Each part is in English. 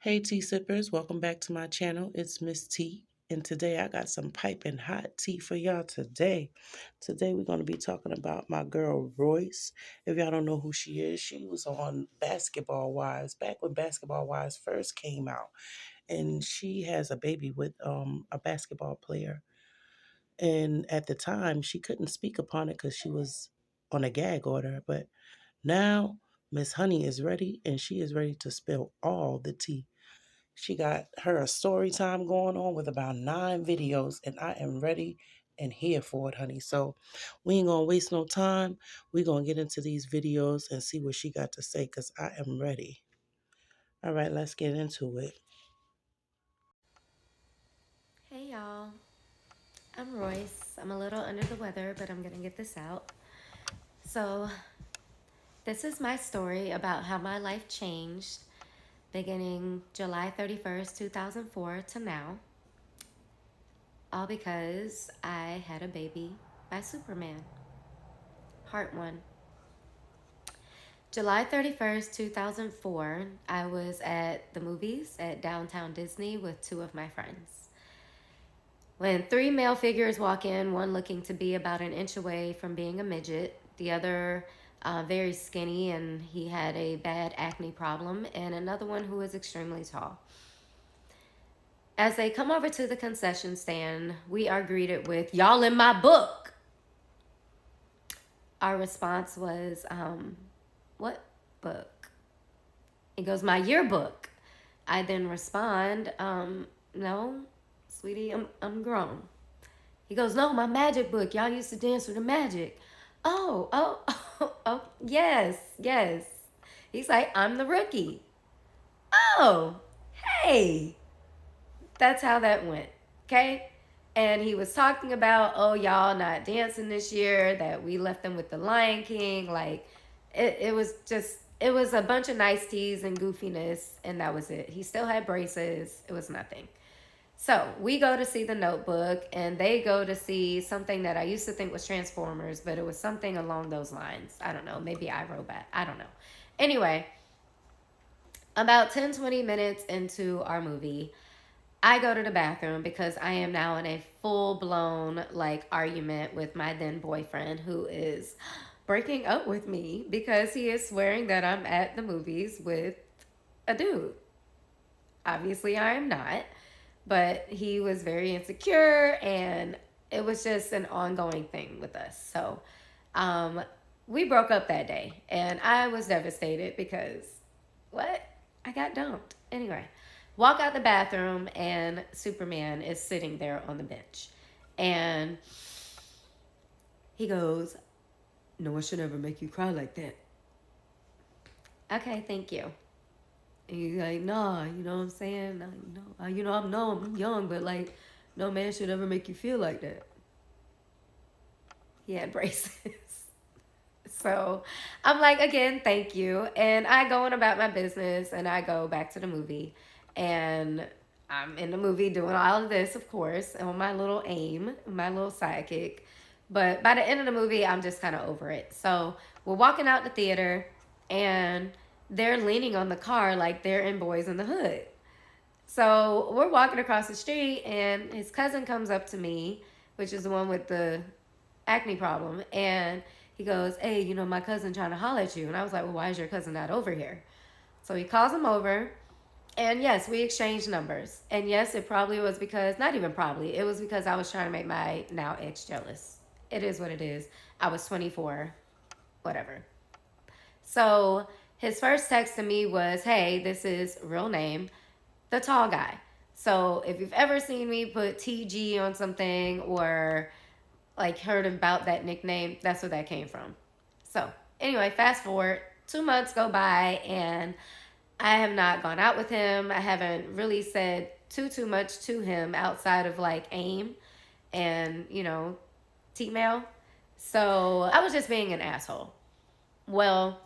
Hey tea sippers, welcome back to my channel. It's Miss T, and today I got some piping hot tea for y'all today. Today we're going to be talking about my girl Royce. If y'all don't know who she is, she was on Basketball Wives back when Basketball Wives first came out, and she has a baby with a basketball player. And at the time, she couldn't speak upon it because she was on a gag order, but now Miss Honey is ready, and she is ready to spill all the tea. She got her a story time going on with about 9 videos, and I am ready and here for it, honey. So we ain't gonna waste no time. We gonna get into these videos and see what she got to say because I am ready. All right, let's get into it. Hey y'all, I'm Royce. I'm a little under the weather, but I'm gonna get this out. So, this is my story about how my life changed beginning July 31st, 2004 to now, all because I had a baby by Superman. Part 1. July 31st, 2004, I was at the movies at downtown Disney with two of my friends. When three male figures walk in, one looking to be about an inch away from being a midget, the other very skinny and he had a bad acne problem, and another one who is extremely tall. As they come over to the concession stand, we are greeted with, "Y'all in my book." Our response was, "What book?" He goes, "My yearbook." I then respond, "No, sweetie, I'm grown." He goes, "No, my magic book. Y'all used to dance with the magic." Oh, yes, yes. He's like, "I'm the rookie." Oh, hey. That's how that went. Okay. And he was talking about, oh, y'all not dancing this year, that we left them with the Lion King. Like, it was a bunch of nice teas and goofiness, and that was it. He still had braces. It was nothing. So we go to see The Notebook, and they go to see something that I used to think was Transformers, but it was something along those lines. I don't know. Maybe iRobot. I don't know. Anyway, about 10-20 minutes into our movie, I go to the bathroom because I am now in a full blown like argument with my then boyfriend, who is breaking up with me because he is swearing that I'm at the movies with a dude. Obviously, I am not, but he was very insecure, and it was just an ongoing thing with us. So, um, we broke up that day, and I was devastated because what? I got dumped. Anyway, walk out the bathroom, and Superman is sitting there on the bench. And he goes, "No one should ever make you cry like that." Okay, thank you. And he's like, "Nah, you know what I'm saying? Nah, I'm young, but like, no man should ever make you feel like that." He had braces. So I'm like, again, thank you. And I go on about my business, and I go back to the movie. And I'm in the movie doing all of this, of course, on my little aim, my little sidekick. But by the end of the movie, I'm just kind of over it. So we're walking out the theater, and they're leaning on the car like they're in Boys in the Hood. So we're walking across the street, and his cousin comes up to me, which is the one with the acne problem, and he goes, "Hey, my cousin trying to holler at you." And I was like, "Well, why is your cousin not over here?" So he calls him over, and yes, we exchanged numbers. And yes, it probably was because, not even probably, it was because I was trying to make my now ex jealous. It is what it is. I was 24, whatever. So his first text to me was, "Hey, this is real name, the tall guy." So if you've ever seen me put TG on something, or like heard about that nickname, that's where that came from. So anyway, fast forward, 2 months go by, and I have not gone out with him. I haven't really said too much to him outside of like AIM and T-mail. So I was just being an asshole. Well,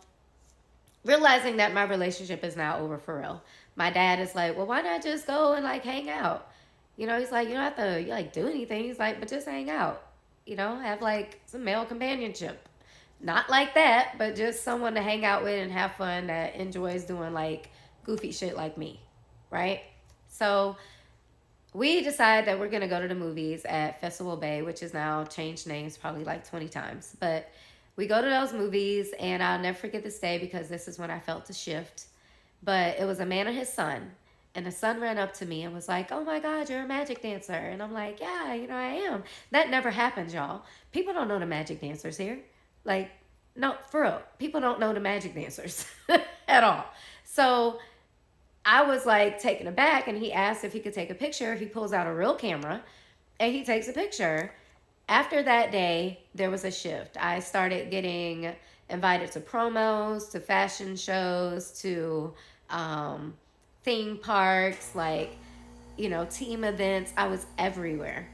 realizing that my relationship is now over for real, my dad is like, "Well, why not just go and like hang out?" He's like, "You don't have to like do anything." He's like, "But just hang out. Have like some male companionship." Not like that, but just someone to hang out with and have fun that enjoys doing like goofy shit like me. right? So we decide that we're going to go to the movies at Festival Bay, which is now changed names probably like 20 times. But we go to those movies, and I'll never forget this day because this is when I felt the shift. But it was a man and his son. And the son ran up to me and was like, "Oh my God, you're a magic dancer." And I'm like, "Yeah, I am." That never happens, y'all. People don't know the magic dancers here. Like, no, for real. People don't know the magic dancers at all. So I was like taken aback, and he asked if he could take a picture. He pulls out a real camera and he takes a picture. After that day, there was a shift. I started getting invited to promos, to fashion shows, to um, theme parks, like, team events. I was everywhere.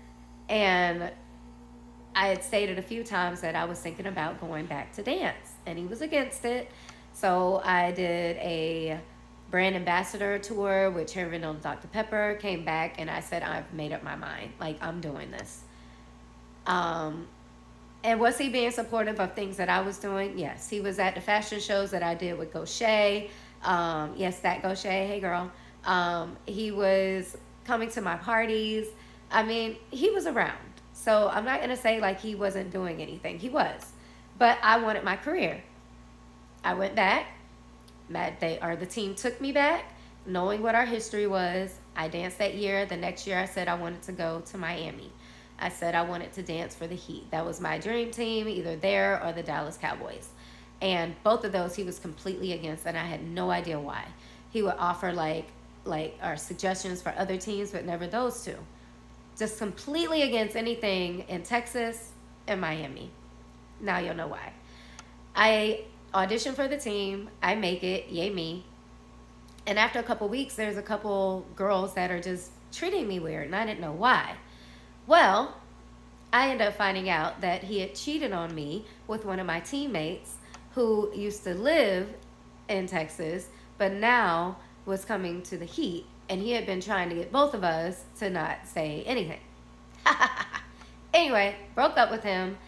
And I had stated a few times that I was thinking about going back to dance, and he was against it. So I did a brand ambassador tour with Cherry Vanilla Dr. Pepper, came back, and I said, I've made up my mind. Like, I'm doing this. Um, and was he being supportive of things that I was doing? Yes. He was at the fashion shows that I did with Gaucher. Yes, that Gaucher. Hey, girl. He was coming to my parties. I mean, he was around. So I'm not going to say like he wasn't doing anything. He was. But I wanted my career. I went back. The team took me back, knowing what our history was. I danced that year. The next year, I said I wanted to go to Miami. I said I wanted to dance for the Heat. That was my dream team, either there or the Dallas Cowboys. And both of those he was completely against, and I had no idea why. He would offer like our suggestions for other teams, but never those two. Just completely against anything in Texas and Miami. Now you'll know why. I audition for the team. I make it. Yay me. And after a couple weeks, there's a couple girls that are just treating me weird, and I didn't know why. Well, I ended up finding out that he had cheated on me with one of my teammates who used to live in Texas, but now was coming to the Heat, and he had been trying to get both of us to not say anything. Anyway, broke up with him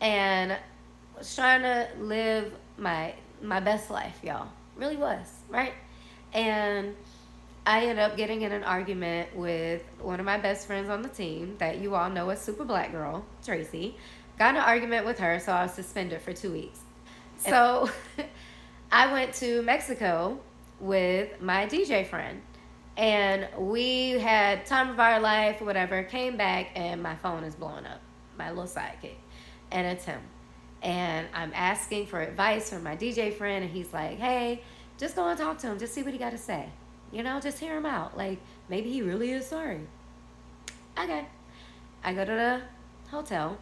and was trying to live my best life, y'all. Really was, right? And I ended up getting in an argument with one of my best friends on the team that you all know as Super Black Girl, Tracy. Got in an argument with her, so I was suspended for 2 weeks. So I went to Mexico with my DJ friend, and we had time of our life, whatever. Came back, and my phone is blowing up. My little sidekick, and it's him. And I'm asking for advice from my DJ friend, and he's like, "Hey, just go and talk to him. Just see what he got to say. Just hear him out. Like, maybe he really is sorry." Okay. I go to the hotel,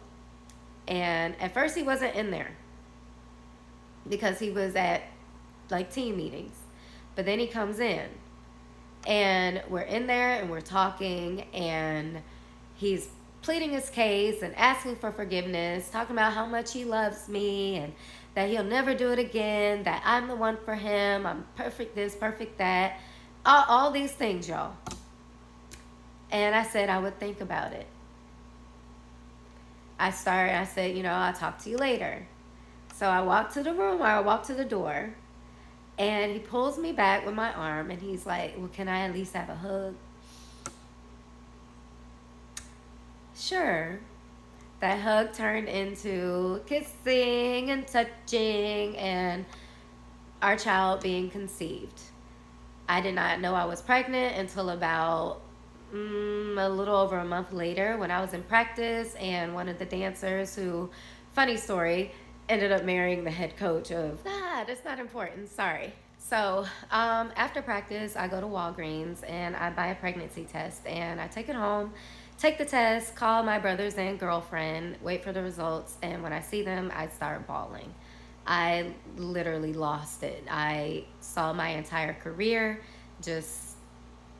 and at first he wasn't in there because he was at like team meetings. But then he comes in, and we're in there and we're talking, and he's pleading his case and asking for forgiveness, talking about how much he loves me and that he'll never do it again, that I'm the one for him, I'm perfect this, perfect that, all these things, y'all. And I said I would think about it. I said, I'll talk to you later. So I walked to the room, or I walked to the door, and he pulls me back with my arm, and he's like, "Well, can I at least have a hug?" Sure. That hug turned into kissing and touching and our child being conceived. I did not know I was pregnant until about a little over a month later when I was in practice, and one of the dancers who, funny story, ended up marrying the head coach of, that's not important, sorry. So after practice, I go to Walgreens and I buy a pregnancy test, and I take it home, take the test, call my brothers and girlfriend, wait for the results, and when I see them, I start bawling. I literally lost it. I saw my entire career just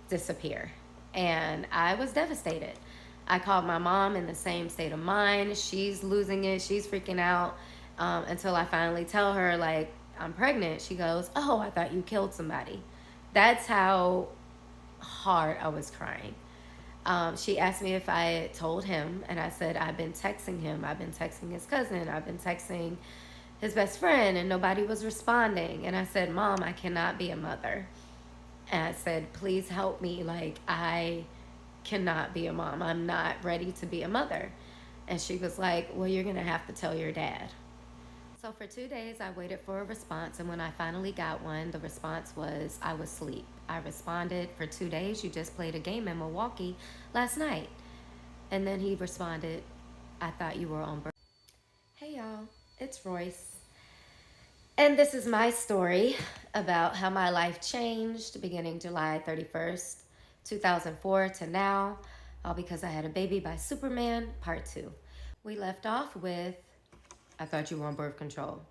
disappear, and I was devastated. I called my mom in the same state of mind. She's losing it. She's freaking out, until I finally tell her, like, I'm pregnant. She goes, "Oh, I thought you killed somebody." That's how hard I was crying. She asked me if I had told him, and I said, I've been texting him. I've been texting his cousin. I've been texting his best friend, and nobody was responding. And I said, "Mom, I cannot be a mother." And I said, please help me. Like, I cannot be a mom. I'm not ready to be a mother. And she was like, well, you're going to have to tell your dad. So for 2 days, I waited for a response. And when I finally got one, the response was, I was asleep. I responded, for 2 days, you just played a game in Milwaukee last night. And then he responded, I thought you were on birth. Hey, y'all. It's Royce. And this is my story about how my life changed beginning July 31st, 2004 to now, all because I had a baby by Superman, part two. We left off with, I thought you were on birth control.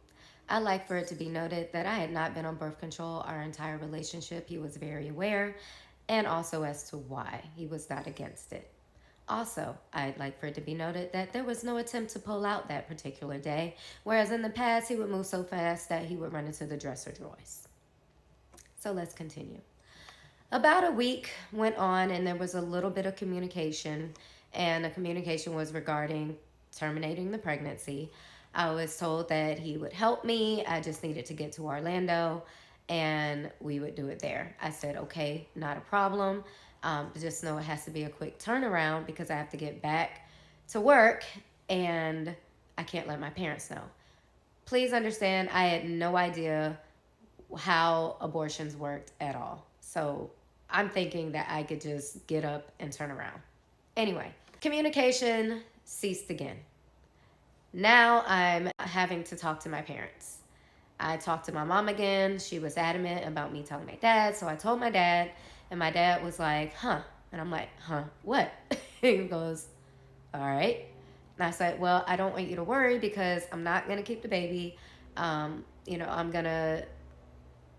I like for it to be noted that I had not been on birth control our entire relationship. He was very aware, and also as to why he was not against it. Also, I'd like for it to be noted that there was no attempt to pull out that particular day, whereas in the past he would move so fast that he would run into the dresser drawers. So let's continue. About a week went on, and there was a little bit of communication, and the communication was regarding terminating the pregnancy. I was told that he would help me. I just needed to get to Orlando, and we would do it there. I said, okay, not a problem. Just know it has to be a quick turnaround because I have to get back to work, and I can't let my parents know. Please understand, I had no idea how abortions worked at all. So I'm thinking that I could just get up and turn around. Anyway, communication ceased again. Now I'm having to talk to my parents. I talked to my mom again. She was adamant about me telling my dad. So I told my dad, and my dad was like, huh. And I'm like, huh, what? He goes, all right. And I said, well, I don't want you to worry because I'm not going to keep the baby. I'm going to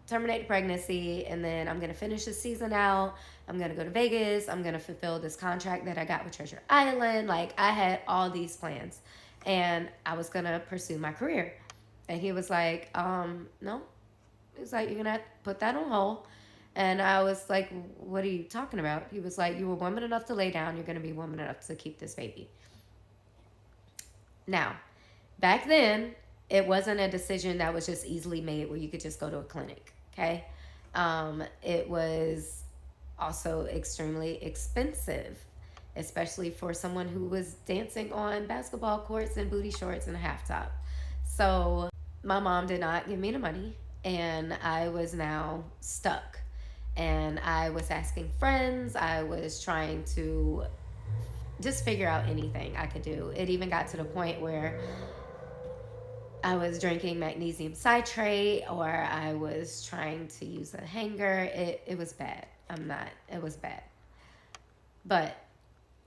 terminate the pregnancy, and then I'm going to finish the season out. I'm going to go to Vegas. I'm going to fulfill this contract that I got with Treasure Island. Like, I had all these plans, and I was going to pursue my career. And he was like, no. He was like, you're going to have to put that on hold. And I was like, what are you talking about? He was like, you were woman enough to lay down. You're going to be woman enough to keep this baby. Now, back then, it wasn't a decision that was just easily made where you could just go to a clinic, okay? It was also extremely expensive, especially for someone who was dancing on basketball courts in booty shorts and a half top. So my mom did not give me the money, and I was now stuck. And I was asking friends, I was trying to just figure out anything I could do. It even got to the point where I was drinking magnesium citrate, or I was trying to use a hanger. It was bad. It was bad. But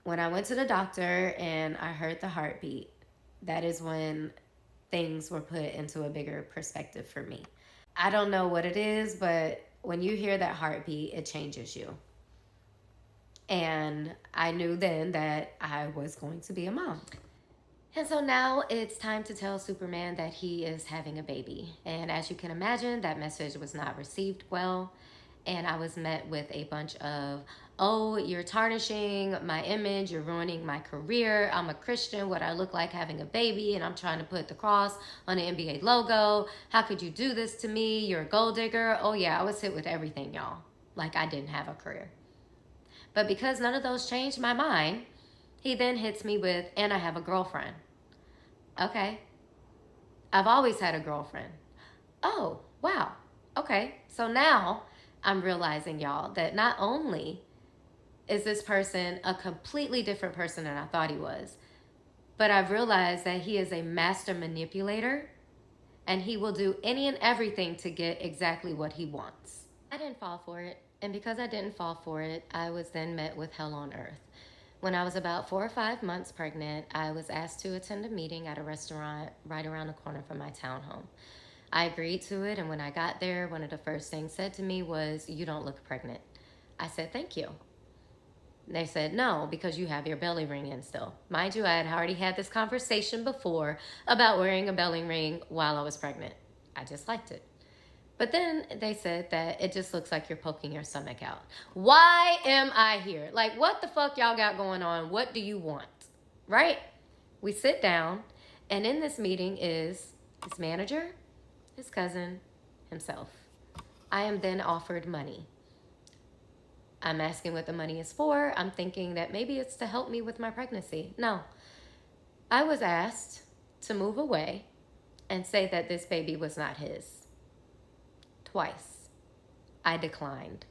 when I went to the doctor and I heard the heartbeat, that is when things were put into a bigger perspective for me. I don't know what it is, but when you hear that heartbeat, it changes you. And I knew then that I was going to be a mom. And so now it's time to tell Superman that he is having a baby. And as you can imagine, that message was not received well. And I was met with a bunch of, oh, you're tarnishing my image, you're ruining my career. I'm a Christian, what I look like having a baby, and I'm trying to put the cross on the NBA logo. How could you do this to me? You're a gold digger. Oh yeah, I was hit with everything, y'all. Like I didn't have a career. But because none of those changed my mind, he then hits me with, and I have a girlfriend. Okay. I've always had a girlfriend. Oh, wow. Okay. So now I'm realizing, y'all, that not only is this person a completely different person than I thought he was, but I've realized that he is a master manipulator, and he will do any and everything to get exactly what he wants. I didn't fall for it. And because I didn't fall for it, I was then met with hell on earth. When I was about 4 or 5 months pregnant, I was asked to attend a meeting at a restaurant right around the corner from my townhome. I agreed to it, and when I got there, one of the first things said to me was, you don't look pregnant. I said, thank you. They said, no, because you have your belly ring in still. Mind you, I had already had this conversation before about wearing a belly ring while I was pregnant. I just liked it. But then they said that it just looks like you're poking your stomach out. Why am I here? Like, what the fuck y'all got going on? What do you want? Right? We sit down, and in this meeting is his manager, his cousin, himself. I am then offered money. I'm asking what the money is for. I'm thinking that maybe it's to help me with my pregnancy. No, I was asked to move away and say that this baby was not his. Twice. I declined.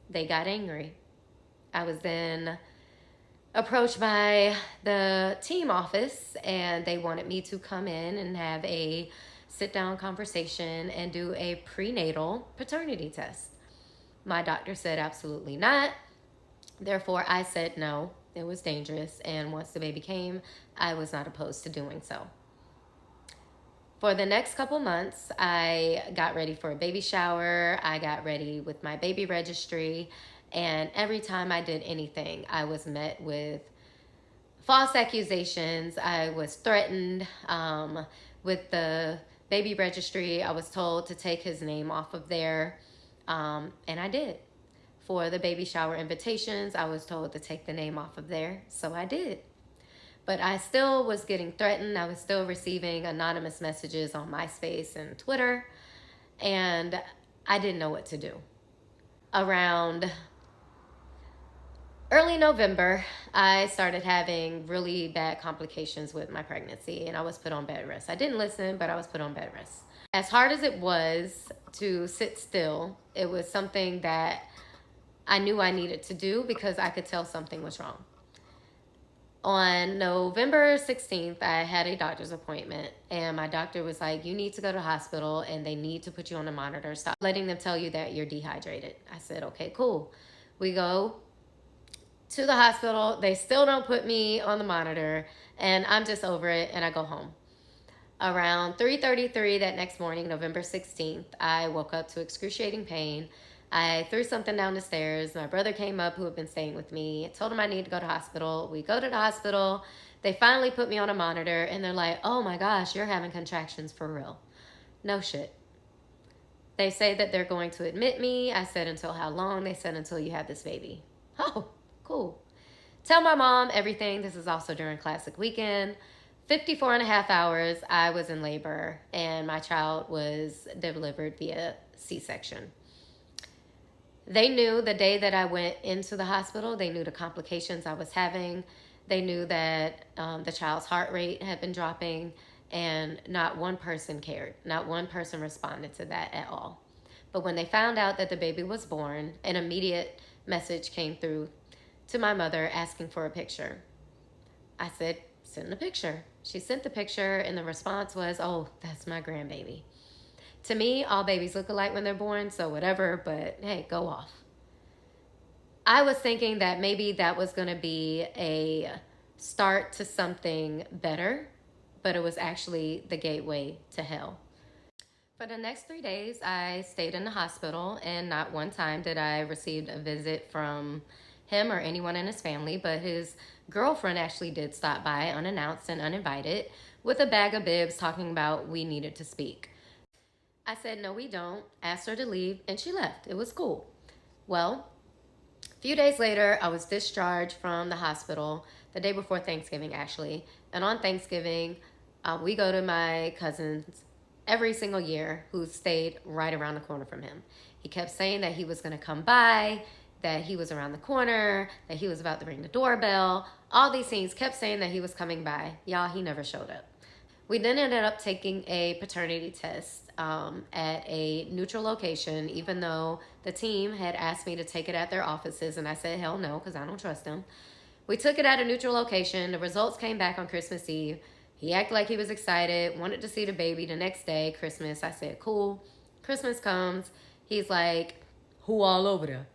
They got angry. I was then approached by the team office, and they wanted me to come in and have a sit down conversation and do a prenatal paternity test. My doctor said absolutely not. Therefore, I said no, it was dangerous. And once the baby came, I was not opposed to doing so. For the next couple months, I got ready for a baby shower. I got ready with my baby registry. And every time I did anything, I was met with false accusations. I was threatened. With the baby registry, I was told to take his name off of there. And I did. For the baby shower invitations, I was told to take the name off of there. So I did. But I still was getting threatened. I was still receiving anonymous messages on MySpace and Twitter. And I didn't know what to do. Around early November, I started having really bad complications with my pregnancy, and I was put on bed rest. I didn't listen, but I was put on bed rest. As hard as it was to sit still, it was something that I knew I needed to do because I could tell something was wrong. On November 16th, I had a doctor's appointment, and my doctor was like, you need to go to the hospital, and they need to put you on a monitor. Stop letting them tell you that you're dehydrated. I said, okay, cool. We go to the hospital. They still don't put me on the monitor, and I'm just over it, and I go home. Around 3:33 that next morning, November 16th, I woke up to excruciating pain. I threw something down the stairs. My brother came up, who had been staying with me. I told him I needed to go to the hospital. We go to the hospital. They finally put me on a monitor, and they're like, oh my gosh, you're having contractions for real. No shit. They say that they're going to admit me. I said, until how long? They said, until you have this baby. Oh, cool. Tell my mom everything. This is also during Classic Weekend. 54 and a half hours, I was in labor, and my child was delivered via C-section. They knew the day that I went into the hospital. They knew the complications I was having. They knew that the child's heart rate had been dropping, and not one person cared. Not one person responded to that at all. But when they found out that the baby was born, an immediate message came through to my mother asking for a picture. I said, send a picture. She sent the picture, and the response was, oh, that's my grandbaby. To me, all babies look alike when they're born, so whatever, but hey, go off. I was thinking that maybe that was going to be a start to something better, but it was actually the gateway to hell. For the next 3 days, I stayed in the hospital, and not one time did I receive a visit from him or anyone in his family, but his girlfriend actually did stop by unannounced and uninvited with a bag of bibs talking about we needed to speak. I said, no, we don't. Asked her to leave, and she left. It was cool. Well, a few days later, I was discharged from the hospital the day before Thanksgiving, actually. And on Thanksgiving, we go to my cousin's every single year, who stayed right around the corner from him. He kept saying that he was going to come by, that he was around the corner, that he was about to ring the doorbell. All these things, kept saying that he was coming by. Y'all, he never showed up. We then ended up taking a paternity test at a neutral location, even though the team had asked me to take it at their offices, and I said, hell no, because I don't trust them. We took it at a neutral location. The results came back on Christmas Eve. He acted like he was excited, wanted to see the baby the next day, Christmas. I said, cool. Christmas comes. He's like, who all over there?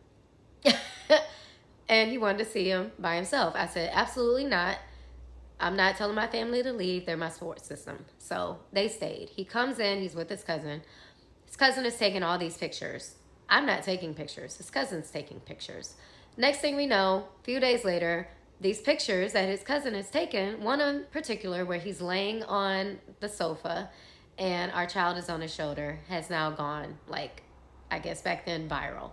And he wanted to see him by himself. I said, absolutely not. I'm not telling my family to leave. They're my support system. So they stayed. He comes in. He's with his cousin. His cousin is taking all these pictures. I'm not taking pictures. His cousin's taking pictures. Next thing we know, a few days later, these pictures that his cousin has taken, one in particular where he's laying on the sofa and our child is on his shoulder, has now gone, like, I guess back then, viral.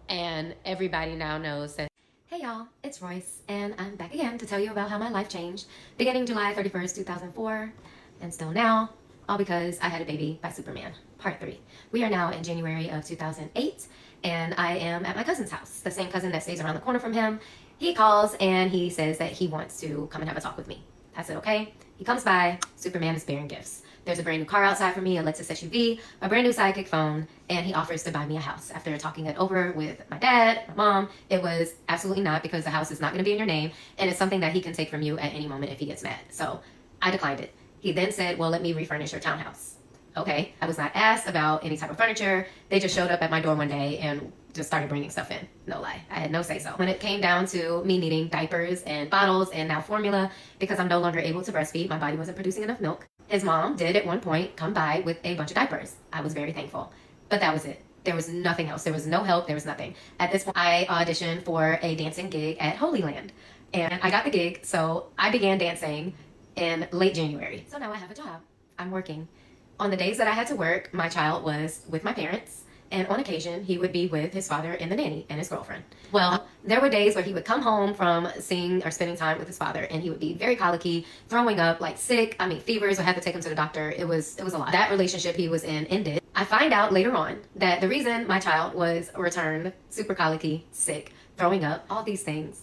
And everybody now knows that. Hey y'all, it's Royce, and I'm back again to tell you about how my life changed beginning July 31st, 2004, and still now, all because I had a baby by Superman, part 3. We are now in January of 2008, and I am at my cousin's house, the same cousin that stays around the corner from him. He calls and he says that he wants to come and have a talk with me. I said, okay. He comes by. Superman is bearing gifts. There's a brand new car outside for me, a Lexus SUV, a brand new Sidekick phone, and he offers to buy me a house. After talking it over with my dad, my mom, it was absolutely not, because the house is not going to be in your name, and it's something that he can take from you at any moment if he gets mad. So I declined it. He then said, well, let me refurnish your townhouse. Okay, I was not asked about any type of furniture. They just showed up at my door one day and just started bringing stuff in. No lie, I had no say so. When it came down to me needing diapers and bottles and now formula, because I'm no longer able to breastfeed, my body wasn't producing enough milk. His mom did at one point come by with a bunch of diapers. I was very thankful, but that was it. There was nothing else. There was no help. There was nothing. At this point, I auditioned for a dancing gig at Holy Land, and I got the gig. So I began dancing in late January. So now I have a job. I'm working. On the days that I had to work, my child was with my parents, and on occasion, he would be with his father and the nanny and his girlfriend. Well, there were days where he would come home from seeing or spending time with his father, and he would be very colicky, throwing up, like sick. I mean, fevers. I had to take him to the doctor. It was a lot. That relationship he was in ended. I find out later on that the reason my child was returned super colicky, sick, throwing up, all these things,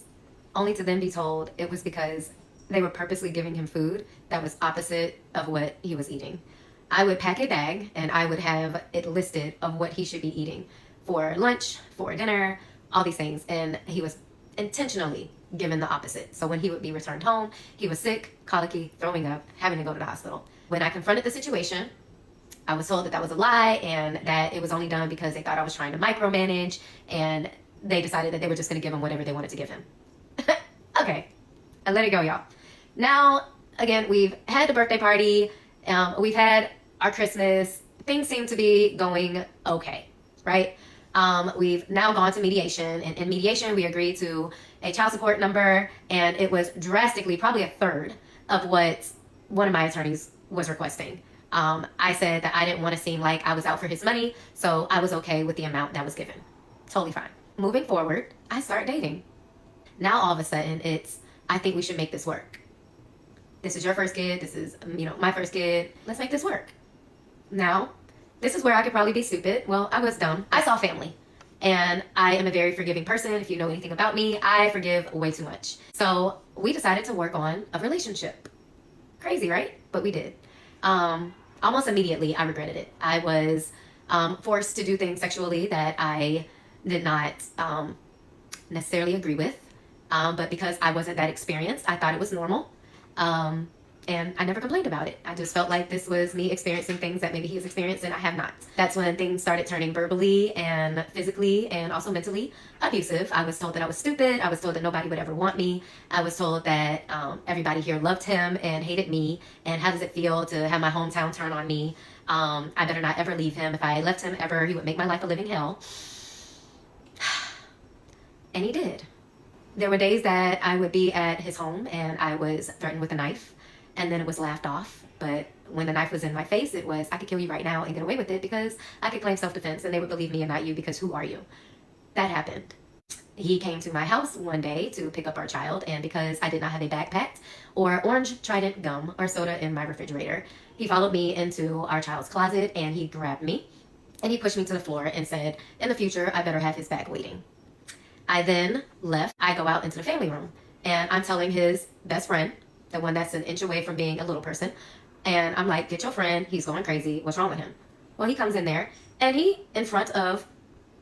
only to then be told it was because they were purposely giving him food that was opposite of what he was eating. I would pack a bag and I would have it listed of what he should be eating for lunch, for dinner, all these things. And he was intentionally given the opposite. So when he would be returned home, he was sick, colicky, throwing up, having to go to the hospital. When I confronted the situation, I was told that that was a lie and that it was only done because they thought I was trying to micromanage, and they decided that they were just going to give him whatever they wanted to give him. Okay, I let it go, y'all. Now, again, we've had the birthday party. We've had our Christmas. Things seem to be going okay, right? We've now gone to mediation, and in mediation, we agreed to a child support number, and it was drastically, probably a third of what one of my attorneys was requesting. I said that I didn't want to seem like I was out for his money, so I was okay with the amount that was given. Totally fine. Moving forward, I start dating. Now all of a sudden, I think we should make this work. This is your first kid. This is, my first kid. Let's make this work. Now, this is where I could probably be stupid. Well, I was dumb. I saw family. And I am a very forgiving person. If you know anything about me, I forgive way too much. So we decided to work on a relationship. Crazy, right? But we did. Almost immediately, I regretted it. I was forced to do things sexually that I did not necessarily agree with. But because I wasn't that experienced, I thought it was normal. And I never complained about it. I just felt like this was me experiencing things that maybe he's experienced and I have not. That's when things started turning verbally and physically and also mentally abusive. I was told that I was stupid. I was told that nobody would ever want me. I was told that everybody here loved him and hated me. And how does it feel to have my hometown turn on me? I better not ever leave him. If I left him ever, he would make my life a living hell. And he did. There were days that I would be at his home and I was threatened with a knife, and then it was laughed off. But when the knife was in my face, it was, I could kill you right now and get away with it because I could claim self-defense and they would believe me and not you, because who are you? That happened. He came to my house one day to pick up our child, and because I did not have a backpack or orange Trident gum or soda in my refrigerator, he followed me into our child's closet and he grabbed me and he pushed me to the floor and said, in the future, I better have his bag waiting. I then left. I go out into the family room and I'm telling his best friend, the one that's an inch away from being a little person, and I'm like, get your friend, he's going crazy, what's wrong with him? Well, he comes in there and he, in front of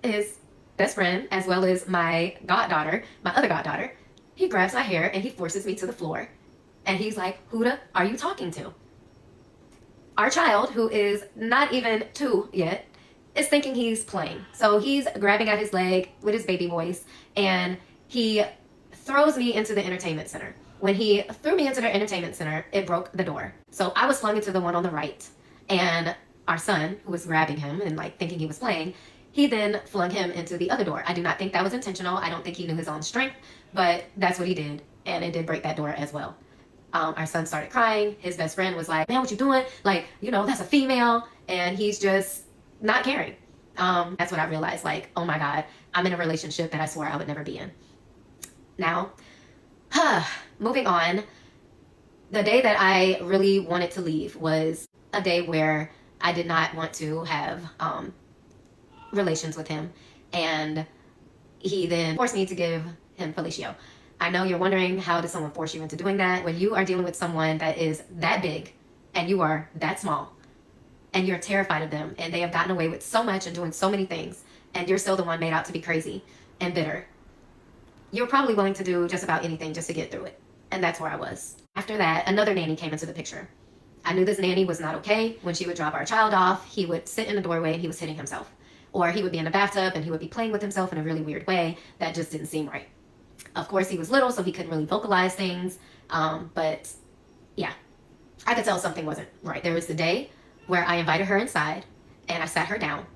his best friend as well as my goddaughter, my other goddaughter, he grabs my hair and he forces me to the floor and he's like, who the are you talking to? Our child, who is not even 2 yet, is thinking he's playing. So he's grabbing at his leg with his baby voice and he throws me into the entertainment center. When he threw me into the entertainment center, it broke the door. So I was flung into the one on the right, and our son, who was grabbing him and like thinking he was playing, he then flung him into the other door. I do not think that was intentional. I don't think he knew his own strength, but that's what he did. And it did break that door as well. Our son started crying. His best friend was like, man, what you doing? Like, that's a female. And he's just not caring. That's what I realized, like, oh my God, I'm in a relationship that I swore I would never be in. Now, moving on, the day that I really wanted to leave was a day where I did not want to have relations with him. And he then forced me to give him Felicio. I know you're wondering, how does someone force you into doing that? When you are dealing with someone that is that big and you are that small and you're terrified of them and they have gotten away with so much and doing so many things and you're still the one made out to be crazy and bitter, you're probably willing to do just about anything just to get through it. And that's where I was. After that, another nanny came into the picture. I knew this nanny was not okay. When she would drop our child off, he would sit in the doorway and he was hitting himself. Or he would be in the bathtub and he would be playing with himself in a really weird way that just didn't seem right. Of course, he was little, so he couldn't really vocalize things. But yeah, I could tell something wasn't right. There was the day where I invited her inside and I sat her down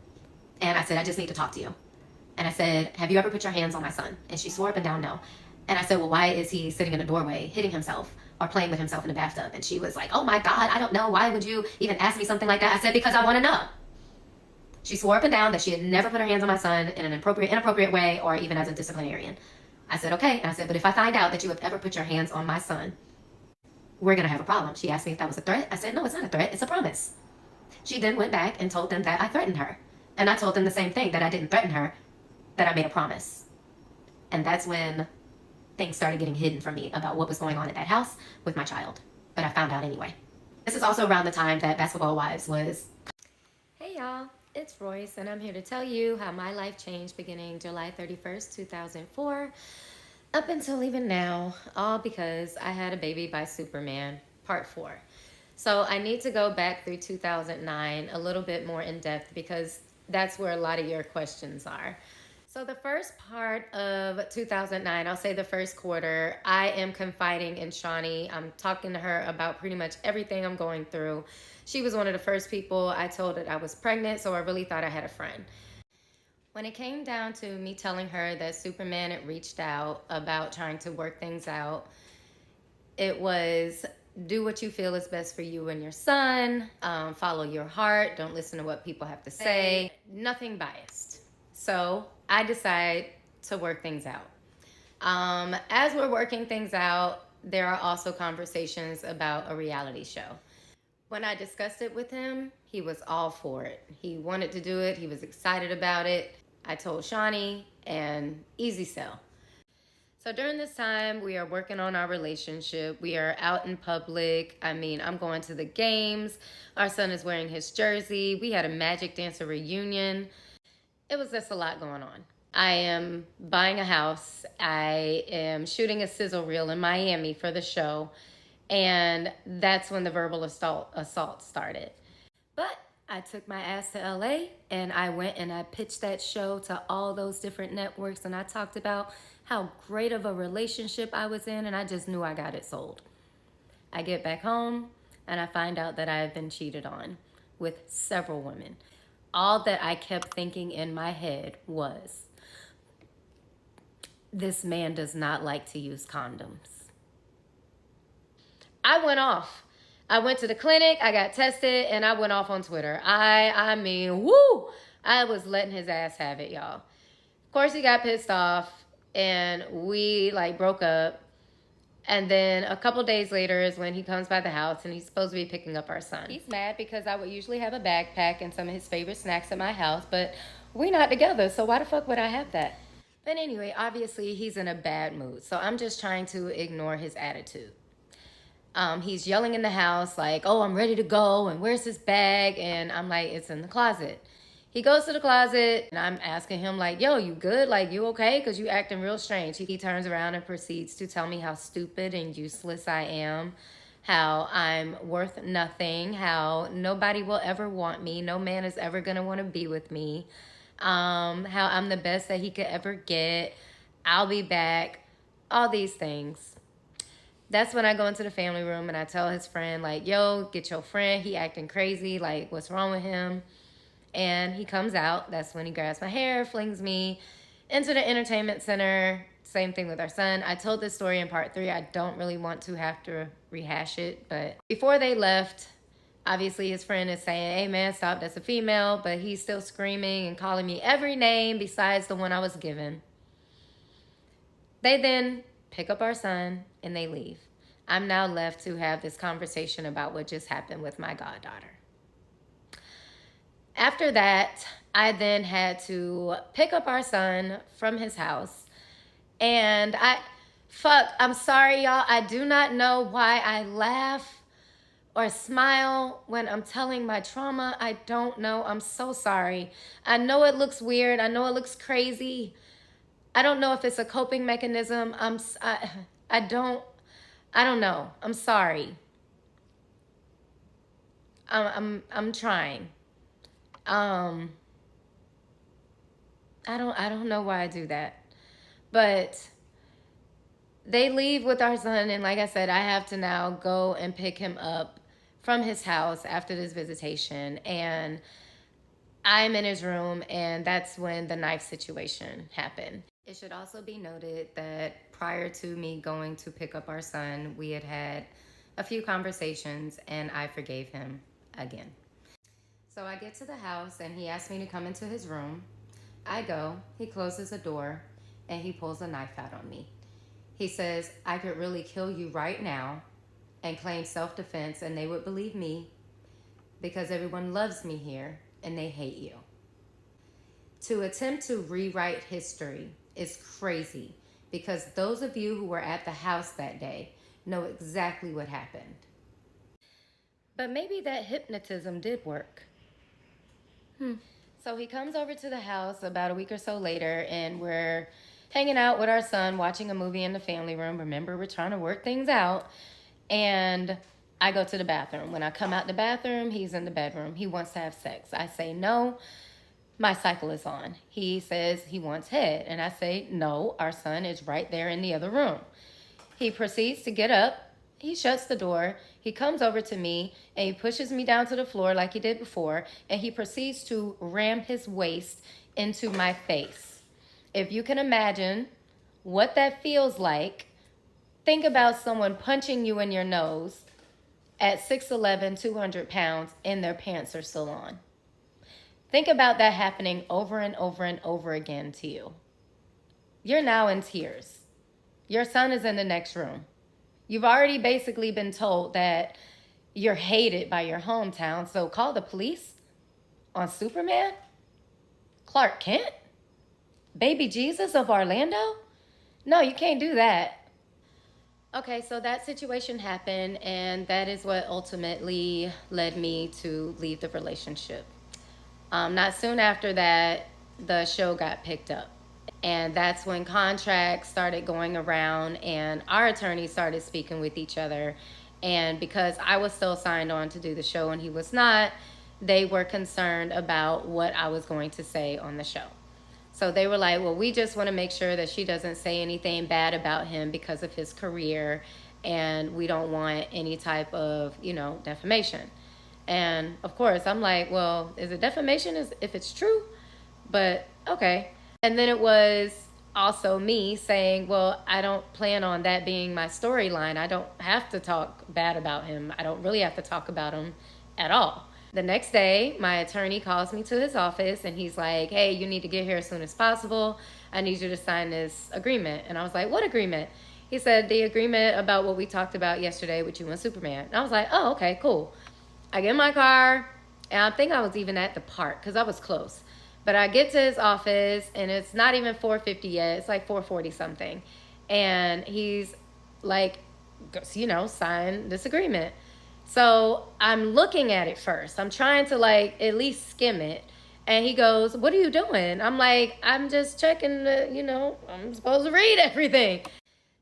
and I said, I just need to talk to you. And I said, have you ever put your hands on my son? And she swore up and down no. And I said, well, why is he sitting in the doorway hitting himself or playing with himself in the bathtub? And she was like, oh my God, I don't know. Why would you even ask me something like that? I said, because I want to know. She swore up and down that she had never put her hands on my son in an inappropriate way or even as a disciplinarian. I said, okay. And I said, but if I find out that you have ever put your hands on my son, we're going to have a problem. She asked me if that was a threat. I said, no, it's not a threat. It's a promise. She then went back and told them that I threatened her. And I told them the same thing, that I didn't threaten her, that I made a promise. And that's when things started getting hidden from me about what was going on at that house with my child. But I found out anyway. This is also around the time that Basketball Wives was. Hey y'all, it's Royce, and I'm here to tell you how my life changed beginning July 31st, 2004, up until even now, all because I had a baby by Superman, part 4. So I need to go back through 2009 a little bit more in depth because that's where a lot of your questions are. So the first part of 2009, I'll say the first quarter, I am confiding in Shawnee. I'm talking to her about pretty much everything I'm going through. She was one of the first people I told that I was pregnant, so I really thought I had a friend. When it came down to me telling her that Superman had reached out about trying to work things out, it was do what you feel is best for you and your son, follow your heart, don't listen to what people have to say, nothing biased. So I decide to work things out. As we're working things out, there are also conversations about a reality show. When I discussed it with him, he was all for it. He wanted to do it. He was excited about it. I told Shawnee, and easy sell. So during this time, we are working on our relationship. We are out in public. I mean, I'm going to the games. Our son is wearing his jersey. We had a Magic Dancer reunion. It was just a lot going on. I am buying a house. I am shooting a sizzle reel in Miami for the show. And that's when the verbal assault started. But I took my ass to LA and I went and I pitched that show to all those different networks. And I talked about how great of a relationship I was in, and I just knew I got it sold. I get back home and I find out that I have been cheated on with several women. All that I kept thinking in my head was, this man does not like to use condoms. I went off. I went to the clinic, I got tested, and I went off on Twitter. I mean, woo! I was letting his ass have it, y'all. Of course, he got pissed off, and we, broke up. And then a couple days later is when he comes by the house, and he's supposed to be picking up our son. He's mad because I would usually have a backpack and some of his favorite snacks at my house, but we're not together, so why the fuck would I have that? But anyway, obviously, he's in a bad mood, so I'm just trying to ignore his attitude. He's yelling in the house like, oh, I'm ready to go, and where's his bag? And I'm like, it's in the closet. He goes to the closet, and I'm asking him like, yo, you good? Like, you okay? Because you acting real strange. He turns around and proceeds to tell me how stupid and useless I am, how I'm worth nothing, how nobody will ever want me, no man is ever going to want to be with me, how I'm the best that he could ever get, I'll be back, all these things. That's when I go into the family room and I tell his friend, like, yo, get your friend. He acting crazy. Like, what's wrong with him? And he comes out. That's when he grabs my hair, flings me into the entertainment center. Same thing with our son. I told this story in part 3. I don't really want to have to rehash it. But before they left, obviously his friend is saying, hey, man, stop. That's a female. But he's still screaming and calling me every name besides the one I was given. They then pick up our son, and they leave. I'm now left to have this conversation about what just happened with my goddaughter. After that, I then had to pick up our son from his house. And I'm sorry, y'all. I do not know why I laugh or smile when I'm telling my trauma. I don't know. I'm so sorry. I know it looks weird. I know it looks crazy. I don't know if it's a coping mechanism. I don't know. I'm sorry. I'm trying. Um, I don't know why I do that. But they leave with our son, and like I said, I have to now go and pick him up from his house after this visitation. And I'm in his room, and that's when the knife situation happened. It should also be noted that prior to me going to pick up our son, we had had a few conversations, and I forgave him again. So I get to the house, and he asked me to come into his room. I go, he closes the door, and he pulls a knife out on me. He says, I could really kill you right now and claim self-defense, and they would believe me because everyone loves me here and they hate you. To attempt to rewrite history is crazy because those of you who were at the house that day know exactly what happened. But maybe that hypnotism did work. So he comes over to the house about a week or so later, and we're hanging out with our son, watching a movie in the family room. Remember, we're trying to work things out. And I go to the bathroom. When I come out the bathroom, he's in the bedroom. He wants to have sex. I say, no, my cycle is on. He says he wants head. And I say, no, our son is right there in the other room. He proceeds to get up. He shuts the door. He comes over to me and he pushes me down to the floor like he did before. And he proceeds to ram his waist into my face. If you can imagine what that feels like, think about someone punching you in your nose at 6'11", 200 pounds, and their pants are still on. Think about that happening over and over and over again to you. You're now in tears. Your son is in the next room. You've already basically been told that you're hated by your hometown, so call the police on Superman? Clark Kent? Baby Jesus of Orlando? No, you can't do that. Okay, so that situation happened, and that is what ultimately led me to leave the relationship. Not soon after that, the show got picked up. And that's when contracts started going around and our attorneys started speaking with each other. And because I was still signed on to do the show and he was not, they were concerned about what I was going to say on the show. So they were like, well, we just want to make sure that she doesn't say anything bad about him because of his career. And we don't want any type of, defamation. And of course, I'm like, well, is it defamation if it's true? But okay. And then it was also me saying, well, I don't plan on that being my storyline. I don't have to talk bad about him. I don't really have to talk about him at all. The next day, my attorney calls me to his office and he's like, hey, you need to get here as soon as possible. I need you to sign this agreement. And I was like, what agreement? He said, the agreement about what we talked about yesterday with you and Superman. And I was like, oh, okay, cool. I get in my car, and I think I was even at the park because I was close. But I get to his office, and it's not even 4:50 yet. It's like 4:40 something. And he's like, sign this agreement. So I'm looking at it first. I'm trying to at least skim it. And he goes, what are you doing? I'm like, I'm just checking I'm supposed to read everything.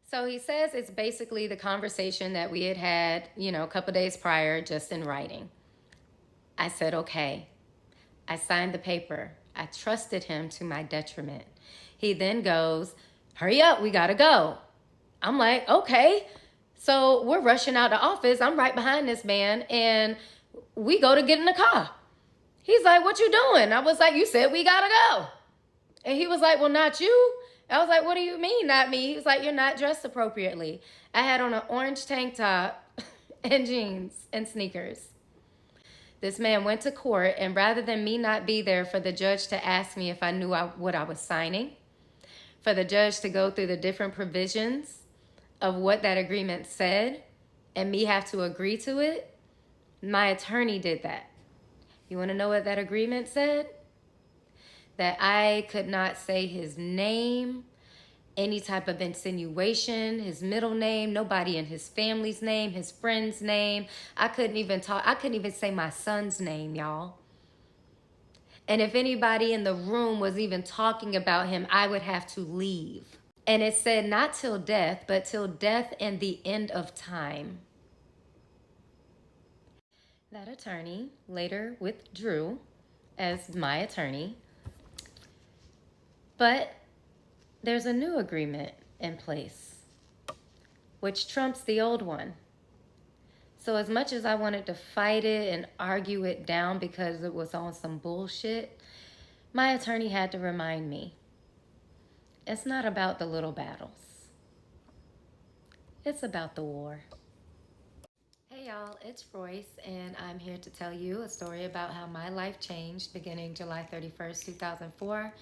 So he says it's basically the conversation that we had, a couple days prior, just in writing. I said, okay. I signed the paper. I trusted him to my detriment. He then goes, hurry up, we gotta go. I'm like, okay. So we're rushing out the office. I'm right behind this man, and we go to get in the car. He's like, what you doing? I was like, you said we gotta go. And he was like, well, not you. I was like, what do you mean, not me? He was like, you're not dressed appropriately. I had on an orange tank top and jeans and sneakers. This man went to court, and rather than me not be there for the judge to ask me if I knew what I was signing, for the judge to go through the different provisions of what that agreement said, and me have to agree to it, my attorney did that. You want to know what that agreement said? that I could not say his name, any type of insinuation, his middle name, nobody in his family's name, his friend's name. I couldn't even talk. I couldn't even say my son's name, y'all. And if anybody in the room was even talking about him, I would have to leave. And it said not till death, but till death and the end of time. That attorney later withdrew as my attorney. But there's a new agreement in place, which trumps the old one. So as much as I wanted to fight it and argue it down because it was on some bullshit, my attorney had to remind me, it's not about the little battles. It's about the war. Hey y'all, it's Royce, and I'm here to tell you a story about how my life changed beginning July 31st, 2004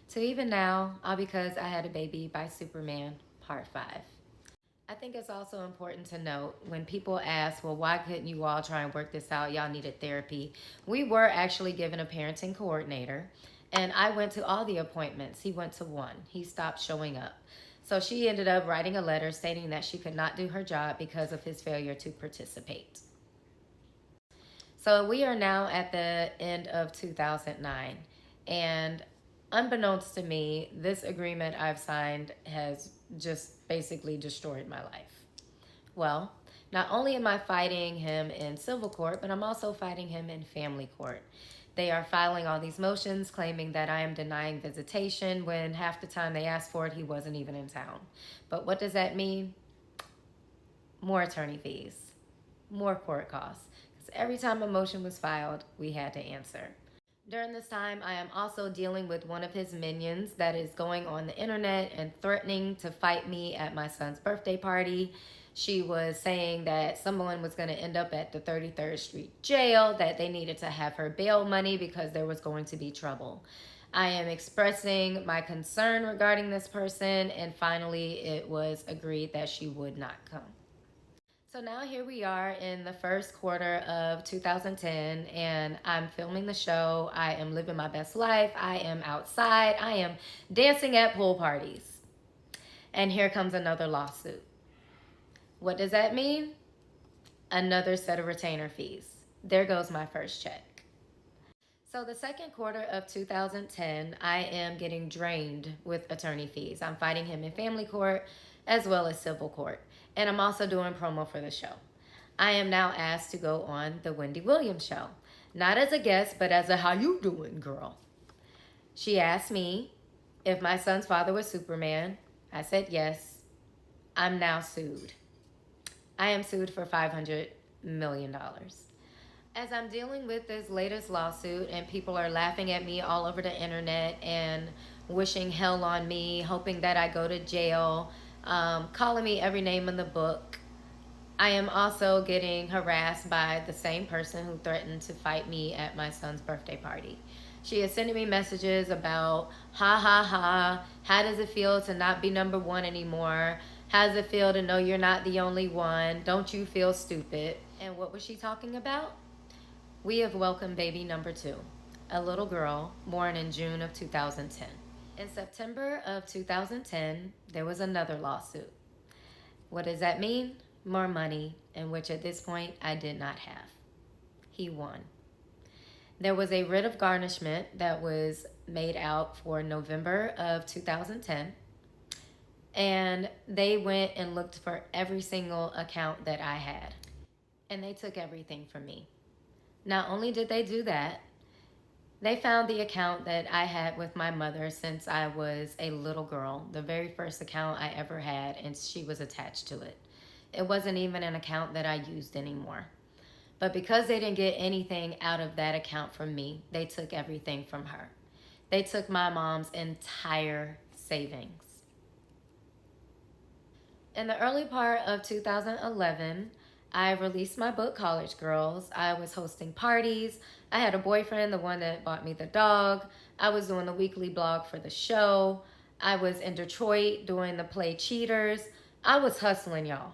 to even now, all because I had a baby by Superman, part 5. I think it's also important to note when people ask, well, why couldn't you all try and work this out? Y'all needed therapy. We were actually given a parenting coordinator, and I went to all the appointments. He went to one. He stopped showing up. So she ended up writing a letter stating that she could not do her job because of his failure to participate. So we are now at the end of 2009, and unbeknownst to me, this agreement I've signed has just basically destroyed my life. Well, not only am I fighting him in civil court, but I'm also fighting him in family court. They are filing all these motions claiming that I am denying visitation when half the time they asked for it, he wasn't even in town. But what does that mean? More attorney fees, more court costs. Because every time a motion was filed, we had to answer. During this time, I am also dealing with one of his minions that is going on the internet and threatening to fight me at my son's birthday party. She was saying that someone was going to end up at the 33rd Street jail, that they needed to have her bail money because there was going to be trouble. I am expressing my concern regarding this person, and finally it was agreed that she would not come. So now here we are in the first quarter of 2010, and I'm filming the show. I am living my best life. I am outside. I am dancing at pool parties. And here comes another lawsuit. What does that mean? Another set of retainer fees. There goes my first check. So the second quarter of 2010, I am getting drained with attorney fees. I'm fighting him in family court as well as civil court. And I'm also doing promo for the show. I am now asked to go on the Wendy Williams show. Not as a guest, but as a how you doing girl. She asked me if my son's father was Superman. I said yes. I'm now sued. I am sued for $500 million. As I'm dealing with this latest lawsuit and people are laughing at me all over the internet and wishing hell on me, hoping that I go to jail, calling me every name in the book, I am also getting harassed by the same person who threatened to fight me at my son's birthday party. She is sending me messages about, ha ha ha, how does it feel to not be number one anymore? How does it feel to know you're not the only one? Don't you feel stupid? And what was she talking about? We have welcomed baby number 2, a little girl born in June of 2010. In September of 2010, there was another lawsuit. What does that mean? More money, in which at this point I did not have. He won. There was a writ of garnishment that was made out for November of 2010, and they went and looked for every single account that I had, and they took everything from me. Not only did they do that, they found the account that I had with my mother since I was a little girl, the very first account I ever had, and she was attached to it. It wasn't even an account that I used anymore. But because they didn't get anything out of that account from me, they took everything from her. They took my mom's entire savings. In the early part of 2011, I released my book, College Girls. I was hosting parties. I had a boyfriend, the one that bought me the dog. I was doing the weekly blog for the show. I was in Detroit doing the play Cheaters. I was hustling, y'all.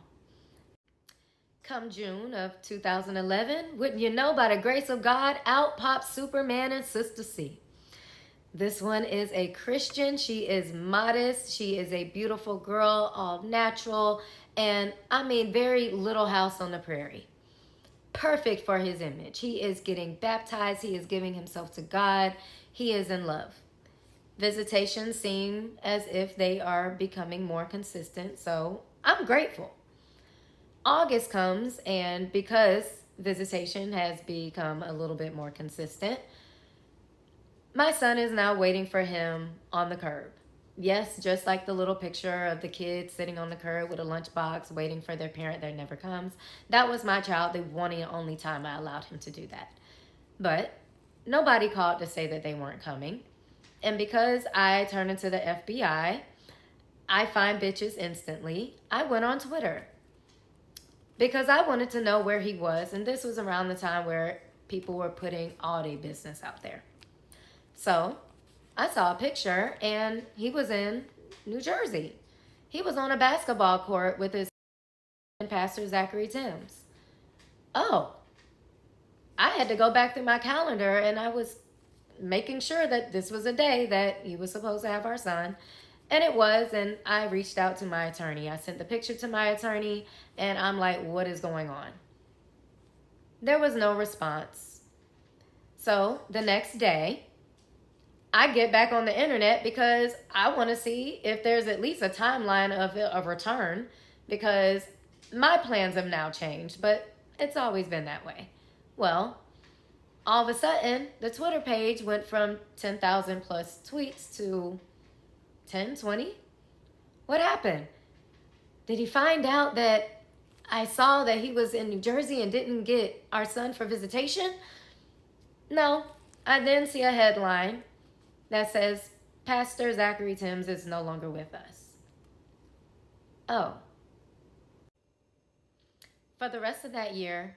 Come June of 2011, wouldn't you know, by the grace of God, out popped Superman and Sister C. This one is a Christian. She is modest. She is a beautiful girl, all natural, and I mean, very Little House on the Prairie. Perfect for his image. He is getting baptized. He is giving himself to God. He is in love. Visitations seem as if they are becoming more consistent, so I'm grateful. August comes, and because visitation has become a little bit more consistent, my son is now waiting for him on the curb. Yes, just like the little picture of the kid sitting on the curb with a lunchbox waiting for their parent that never comes. That was my child, the one and only time I allowed him to do that. But nobody called to say that they weren't coming. And because I turned into the FBI, I find bitches instantly. I went on Twitter because I wanted to know where he was. And this was around the time where people were putting all their business out there. So I saw a picture and he was in New Jersey. He was on a basketball court with his pastor, Zachary Timms. Oh, I had to go back through my calendar and I was making sure that this was a day that he was supposed to have our son. And it was, and I reached out to my attorney. I sent the picture to my attorney and I'm like, what is going on? There was no response. So the next day, I get back on the internet because I want to see if there's at least a timeline of a return, because my plans have now changed, but it's always been that way. Well, all of a sudden, the Twitter page went from 10,000 plus tweets to 10, 20. What happened? Did he find out that I saw that he was in New Jersey and didn't get our son for visitation? No. I then see a headline that says, Pastor Zachary Timms is no longer with us. Oh. For the rest of that year,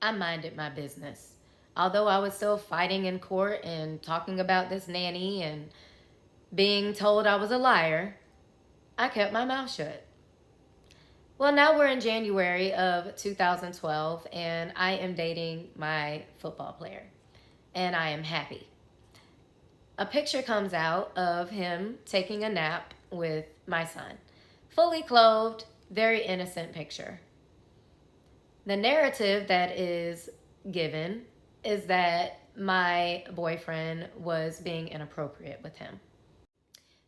I minded my business. Although I was still fighting in court and talking about this nanny and being told I was a liar, I kept my mouth shut. Well, now we're in January of 2012 and I am dating my football player. And I am happy. A picture comes out of him taking a nap with my son. Fully clothed, very innocent picture. The narrative that is given is that my boyfriend was being inappropriate with him.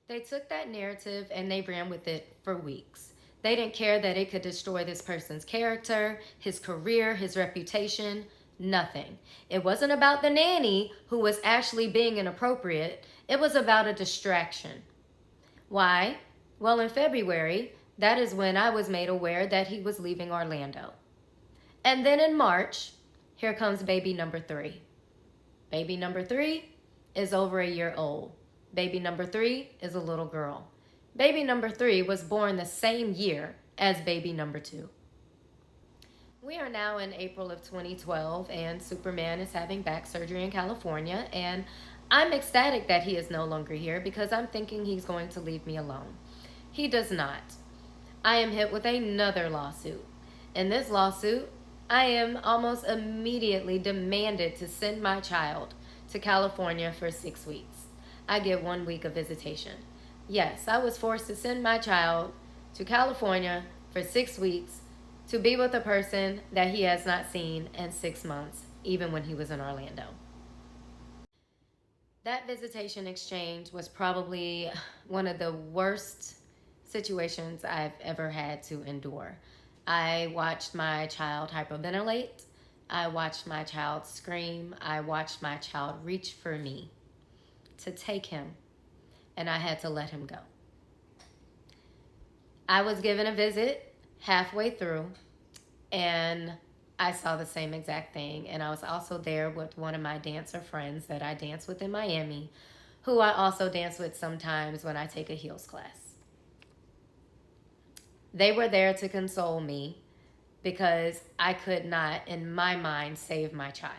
They took that narrative and they ran with it for weeks. They didn't care that it could destroy this person's character, his career, his reputation. Nothing. It wasn't about the nanny who was actually being inappropriate. It was about a distraction. Why? Well, in February, that is when I was made aware that he was leaving Orlando. And then in March, here comes baby number 3. Baby number 3 is over a year old. Baby number 3 is a little girl. Baby number 3 was born the same year as baby number 2. We are now in April of 2012 and Superman is having back surgery in California, and I'm ecstatic that he is no longer here because I'm thinking he's going to leave me alone. He does not. I am hit with another lawsuit. In this lawsuit, I am almost immediately demanded to send my child to California for 6 weeks. I get 1 week of visitation. Yes, I was forced to send my child to California for 6 weeks to be with a person that he has not seen in 6 months, even when he was in Orlando. That visitation exchange was probably one of the worst situations I've ever had to endure. I watched my child hyperventilate. I watched my child scream. I watched my child reach for me to take him, and I had to let him go. I was given a visit halfway through, and I saw the same exact thing. And I was also there with one of my dancer friends that I dance with in Miami, who I also dance with sometimes when I take a heels class. They were there to console me because I could not, in my mind, save my child.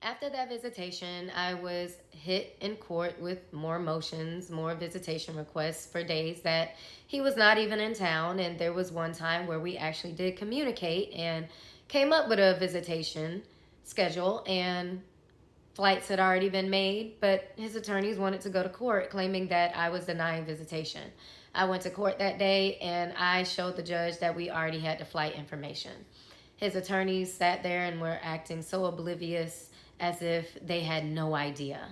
After that visitation, I was hit in court with more motions, more visitation requests for days that he was not even in town. And there was one time where we actually did communicate and came up with a visitation schedule. And Flights had already been made, but his attorneys wanted to go to court claiming that I was denying visitation. I went to court that day and I showed the judge that we already had the flight information. His attorneys sat there and were acting so oblivious as if they had no idea.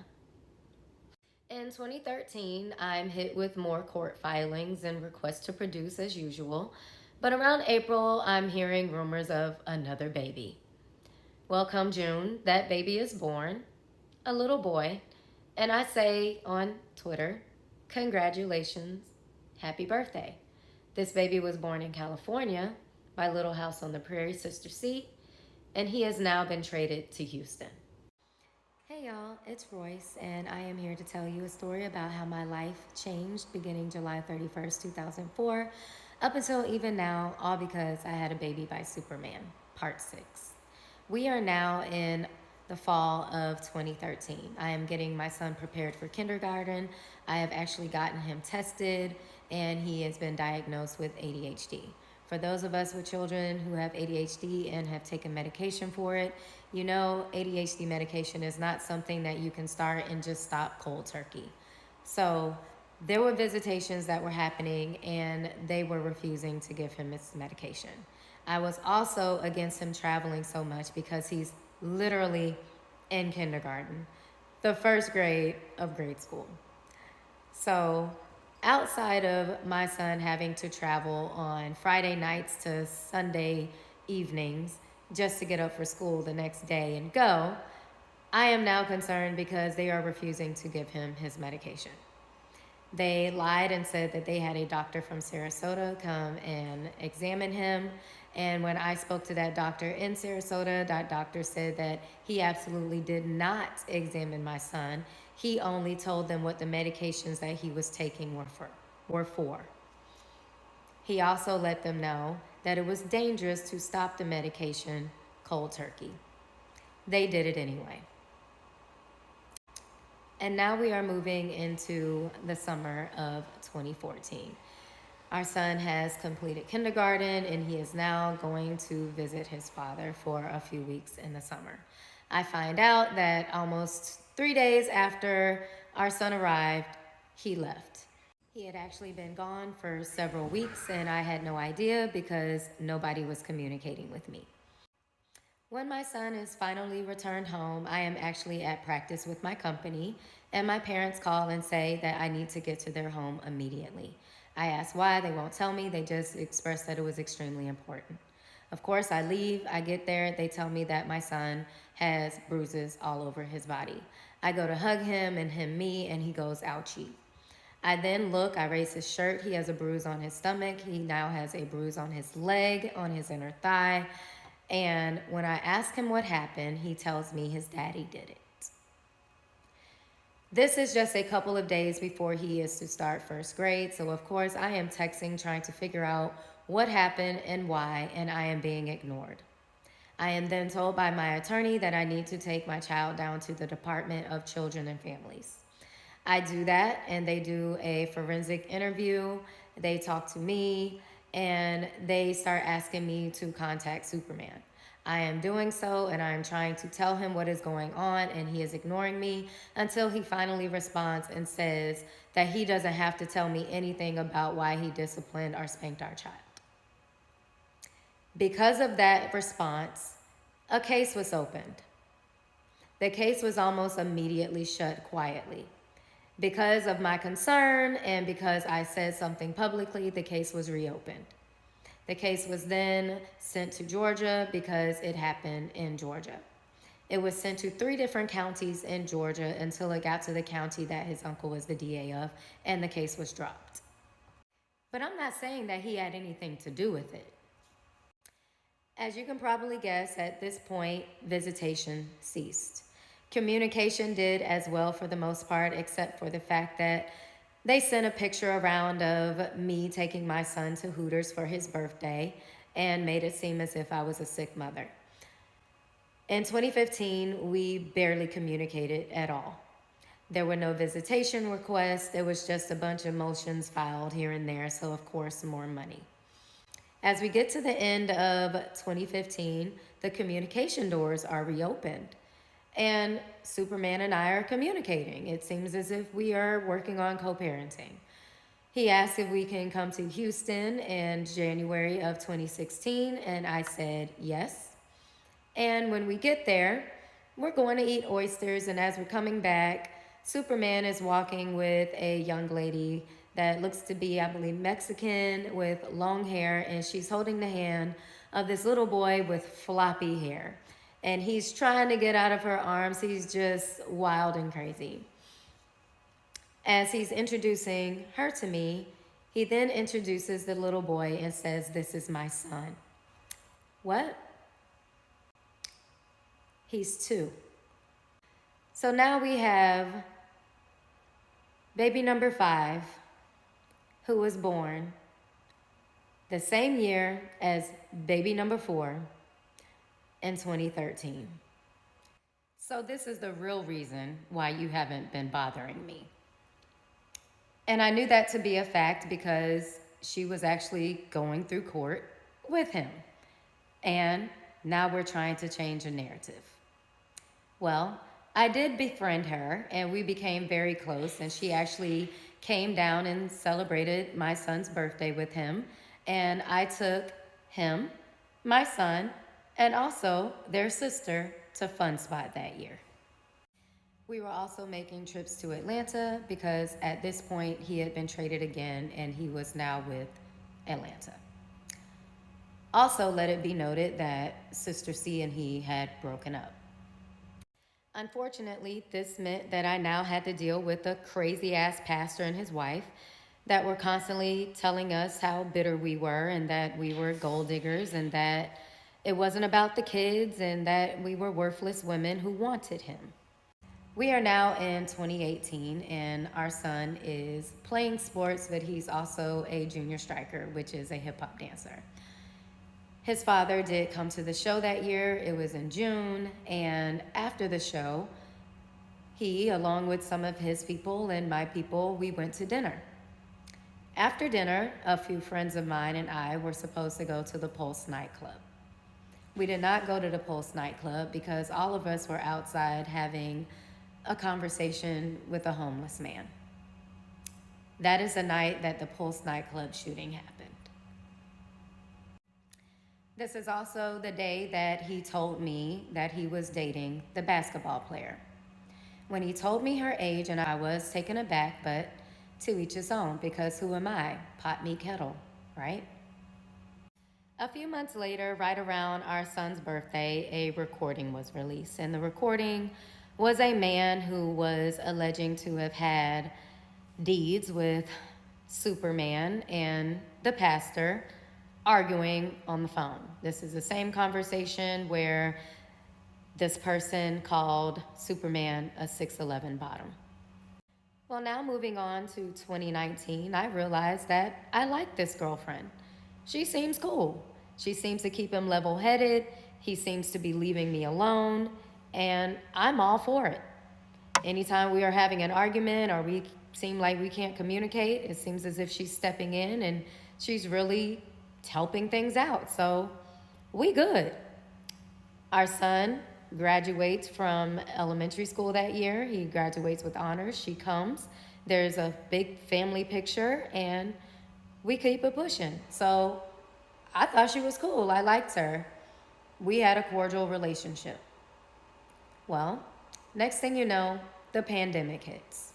In 2013, I'm hit with more court filings and requests to produce as usual. But around April, I'm hearing rumors of another baby. Well, come June, that baby is born, a little boy, and I say on Twitter, congratulations, happy birthday. This baby was born in California, my little house on the prairie, Sister Seat, and he has now been traded to Houston. Hey y'all, it's Royce, and I am here to tell you a story about how my life changed beginning July 31st, 2004, up until even now, all because I had a baby by Superman, part 6. We are now in the fall of 2013. I am getting my son prepared for kindergarten. I have actually gotten him tested, and he has been diagnosed with ADHD. For those of us with children who have ADHD and have taken medication for it, you know ADHD medication is not something that you can start and just stop cold turkey. So there were visitations that were happening and they were refusing to give him his medication. I was also against him traveling so much because he's literally in kindergarten, the first grade of grade school. So, outside of my son having to travel on Friday nights to Sunday evenings just to get up for school the next day and go, I am now concerned because they are refusing to give him his medication. They lied and said that they had a doctor from Sarasota come and examine him. And when I spoke to that doctor in Sarasota, that doctor said that he absolutely did not examine my son. He only told them what the medications that he was taking were for. He also let them know that it was dangerous to stop the medication cold turkey. They did it anyway. And now we are moving into the summer of 2014. Our son has completed kindergarten and he is now going to visit his father for a few weeks in the summer. I find out that almost 3 days after our son arrived, he left. He had actually been gone for several weeks and I had no idea because nobody was communicating with me. When my son is finally returned home, I am actually at practice with my company, and my parents call and say that I need to get to their home immediately. I ask why, they won't tell me, they just express that it was extremely important. Of course, I leave, I get there, they tell me that my son has bruises all over his body. I go to hug him and him me, and he goes, ouchie. I then look, I raise his shirt, he has a bruise on his stomach, he now has a bruise on his leg, on his inner thigh. And when I ask him what happened, he tells me his daddy did it. This is just a couple of days before he is to start first grade. So, of course, I am texting trying to figure out what happened and why, and I am being ignored. I am then told by my attorney that I need to take my child down to the Department of Children and Families. I do that, and they do a forensic interview. They talk to me, and they start asking me to contact Superman. I am doing so, and I am trying to tell him what is going on, and he is ignoring me until he finally responds and says that he doesn't have to tell me anything about why he disciplined or spanked our child. Because of that response, a case was opened. The case was almost immediately shut quietly. Because of my concern and because I said something publicly, the case was reopened. The case was then sent to Georgia because it happened in Georgia. It was sent to 3 different counties in Georgia until it got to the county that his uncle was the DA of, and the case was dropped. But I'm not saying that he had anything to do with it. As you can probably guess, at this point, visitation ceased. Communication did as well for the most part, except for the fact that they sent a picture around of me taking my son to Hooters for his birthday and made it seem as if I was a sick mother. In 2015, we barely communicated at all. There were no visitation requests. There was just a bunch of motions filed here and there, so of course, more money. As we get to the end of 2015, the communication doors are reopened. And Superman and I are communicating. It seems as if we are working on co parenting. He asked if we can come to Houston in January of 2016, and I said yes. And when we get there, we're going to eat oysters. And as we're coming back, Superman is walking with a young lady that looks to be, I believe, Mexican with long hair. And she's holding the hand of this little boy with floppy hair. And he's trying to get out of her arms. He's just wild and crazy. As he's introducing her to me, he then introduces the little boy and says, "This is my son." What? He's 2. So now we have baby number 5, who was born the same year as baby number 4 in 2013. So this is the real reason why you haven't been bothering me. And I knew that to be a fact because she was actually going through court with him. And now we're trying to change a narrative. Well, I did befriend her and we became very close. And she actually came down and celebrated my son's birthday with him. And I took him, my son, and also their sister to Fun Spot that year. We were also making trips to Atlanta because at this point he had been traded again and he was now with Atlanta. Also, let it be noted that Sister C and he had broken up. Unfortunately, this meant that I now had to deal with a crazy ass pastor and his wife that were constantly telling us how bitter we were and that we were gold diggers and that it wasn't about the kids and that we were worthless women who wanted him. We are now in 2018 and our son is playing sports, but he's also a junior striker, which is a hip hop dancer. His father did come to the show that year. It was in June. And after the show, he, along with some of his people and my people, we went to dinner. After dinner, a few friends of mine and I were supposed to go to the Pulse nightclub. We did not go to the Pulse nightclub because all of us were outside having a conversation with a homeless man. That is the night that the Pulse nightclub shooting happened. This is also the day that he told me that he was dating the basketball player. When he told me her age, and I was taken aback, but to each his own, because who am I? Pot me kettle, right? A few months later, right around our son's birthday, a recording was released. And the recording was a man who was alleging to have had deeds with Superman and the pastor arguing on the phone. This is the same conversation where this person called Superman a 6'11" bottom. Well, now moving on to 2019, I realized that I like this girlfriend. She seems cool. She seems to keep him level headed. He seems to be leaving me alone, and I'm all for it. Anytime we are having an argument or we seem like we can't communicate, it seems as if she's stepping in and she's really helping things out. So we good. Our son graduates from elementary school that year. He graduates with honors. She comes. There's a big family picture and we keep it pushing. So I thought she was cool. I liked her. We had a cordial relationship. Well, next thing you know, the pandemic hits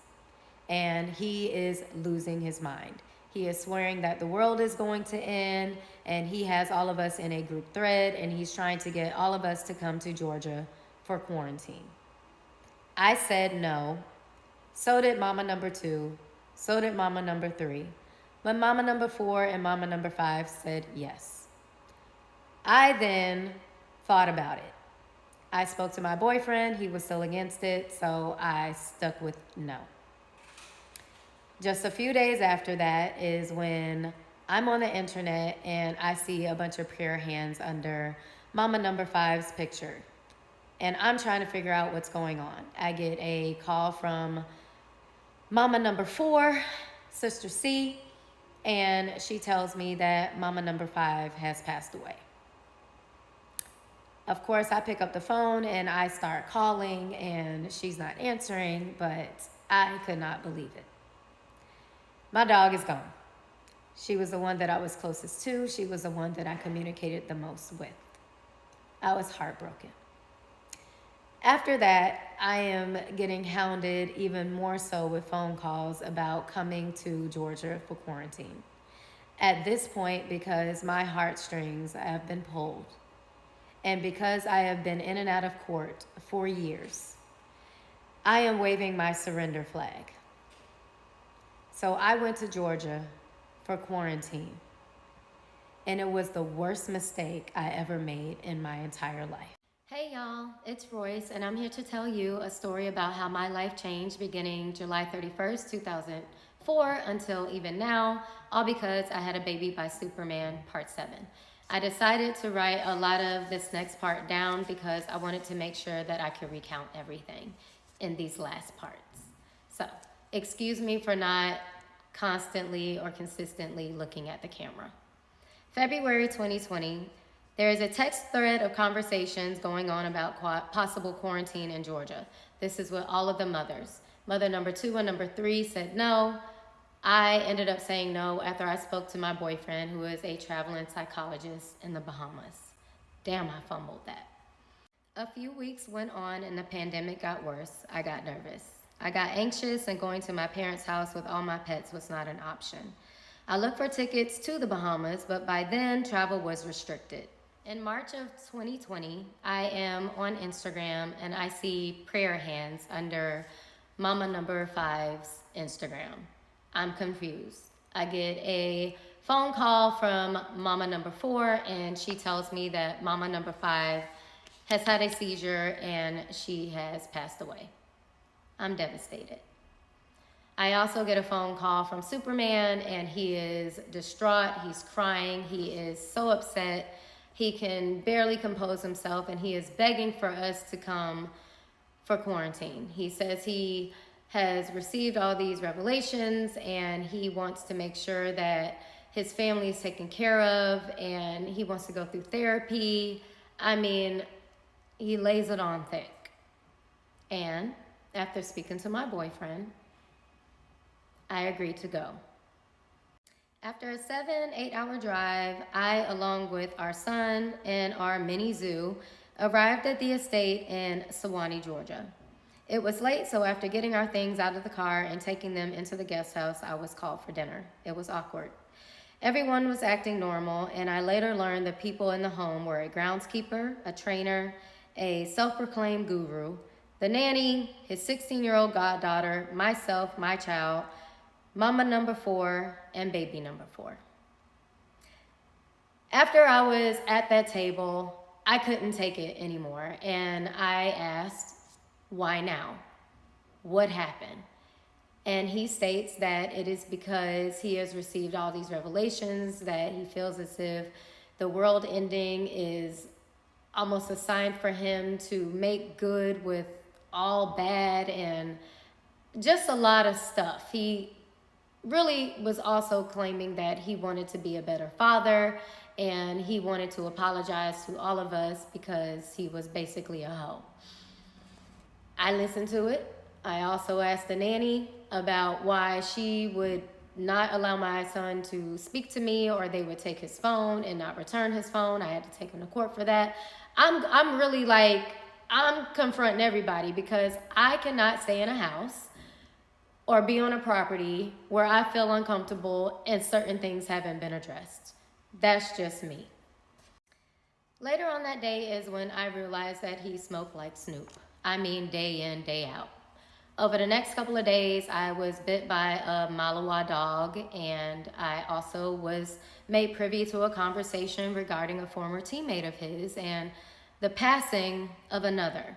and he is losing his mind. He is swearing that the world is going to end, and he has all of us in a group thread, and he's trying to get all of us to come to Georgia for quarantine. I said no. So did mama number 2. So did mama number 3. But mama number 4 and mama number 5 said yes. I then thought about it. I spoke to my boyfriend. He was still against it, so I stuck with no. Just a few days after that is when I'm on the internet and I see a bunch of prayer hands under mama number 5's picture. And I'm trying to figure out what's going on. I get a call from mama number 4, Sister C, and she tells me that mama number 5 has passed away. Of course, I pick up the phone and I start calling, and she's not answering, but I could not believe it. My dog is gone. She was the one that I was closest to. She was the one that I communicated the most with. I was heartbroken. After that, I am getting hounded even more so with phone calls about coming to Georgia for quarantine. At this point, because my heartstrings have been pulled, and because I have been in and out of court for years, I am waving my surrender flag. So I went to Georgia for quarantine, and it was the worst mistake I ever made in my entire life. Hey y'all, it's Royce, and I'm here to tell you a story about how my life changed beginning July 31st, 2004 until even now, all because I had a baby by Superman, part 7. I decided to write a lot of this next part down because I wanted to make sure that I could recount everything in these last parts. So, excuse me for not constantly or consistently looking at the camera. February 2020, there is a text thread of conversations going on about possible quarantine in Georgia. This is with all of the mothers. Mother number 2 and number 3 said no. I ended up saying no after I spoke to my boyfriend, who is a traveling psychologist in the Bahamas. Damn, I fumbled that. A few weeks went on and the pandemic got worse. I got nervous. I got anxious, and going to my parents' house with all my pets was not an option. I looked for tickets to the Bahamas, but by then travel was restricted. In March of 2020, I am on Instagram and I see prayer hands under Mama number 5's Instagram. I'm confused. I get a phone call from Mama number 4, and she tells me that Mama number 5 has had a seizure and she has passed away. I'm devastated. I also get a phone call from Superman, and he is distraught. He's crying. He is so upset. He can barely compose himself, and he is begging for us to come for quarantine. He says he has received all these revelations, and he wants to make sure that his family is taken care of, and he wants to go through therapy. I mean, he lays it on thick. And after speaking to my boyfriend, I agreed to go. After a 7-8 hour drive, I, along with our son and our mini zoo, arrived at the estate in Sewanee, Georgia. It was late, so after getting our things out of the car and taking them into the guest house, I was called for dinner. It was awkward. Everyone was acting normal, and I later learned the people in the home were a groundskeeper, a trainer, a self-proclaimed guru, the nanny, his 16-year-old goddaughter, myself, my child, Mama number 4, and baby number 4. After I was at that table, I couldn't take it anymore, and I asked, why now? What happened? And he states that it is because he has received all these revelations, that he feels as if the world ending is almost a sign for him to make good with all bad and just a lot of stuff. He really was also claiming that he wanted to be a better father, and he wanted to apologize to all of us because he was basically a hoe. I listened to it. I also asked the nanny about why she would not allow my son to speak to me, or they would take his phone and not return his phone. I had to take him to court for that. I'm really like, I'm confronting everybody because I cannot stay in a house or be on a property where I feel uncomfortable and certain things haven't been addressed. That's just me. Later on that day is when I realized that he smoked like Snoop. I mean, day in, day out. Over the next couple of days, I was bit by a Malinois dog, and I also was made privy to a conversation regarding a former teammate of his and the passing of another.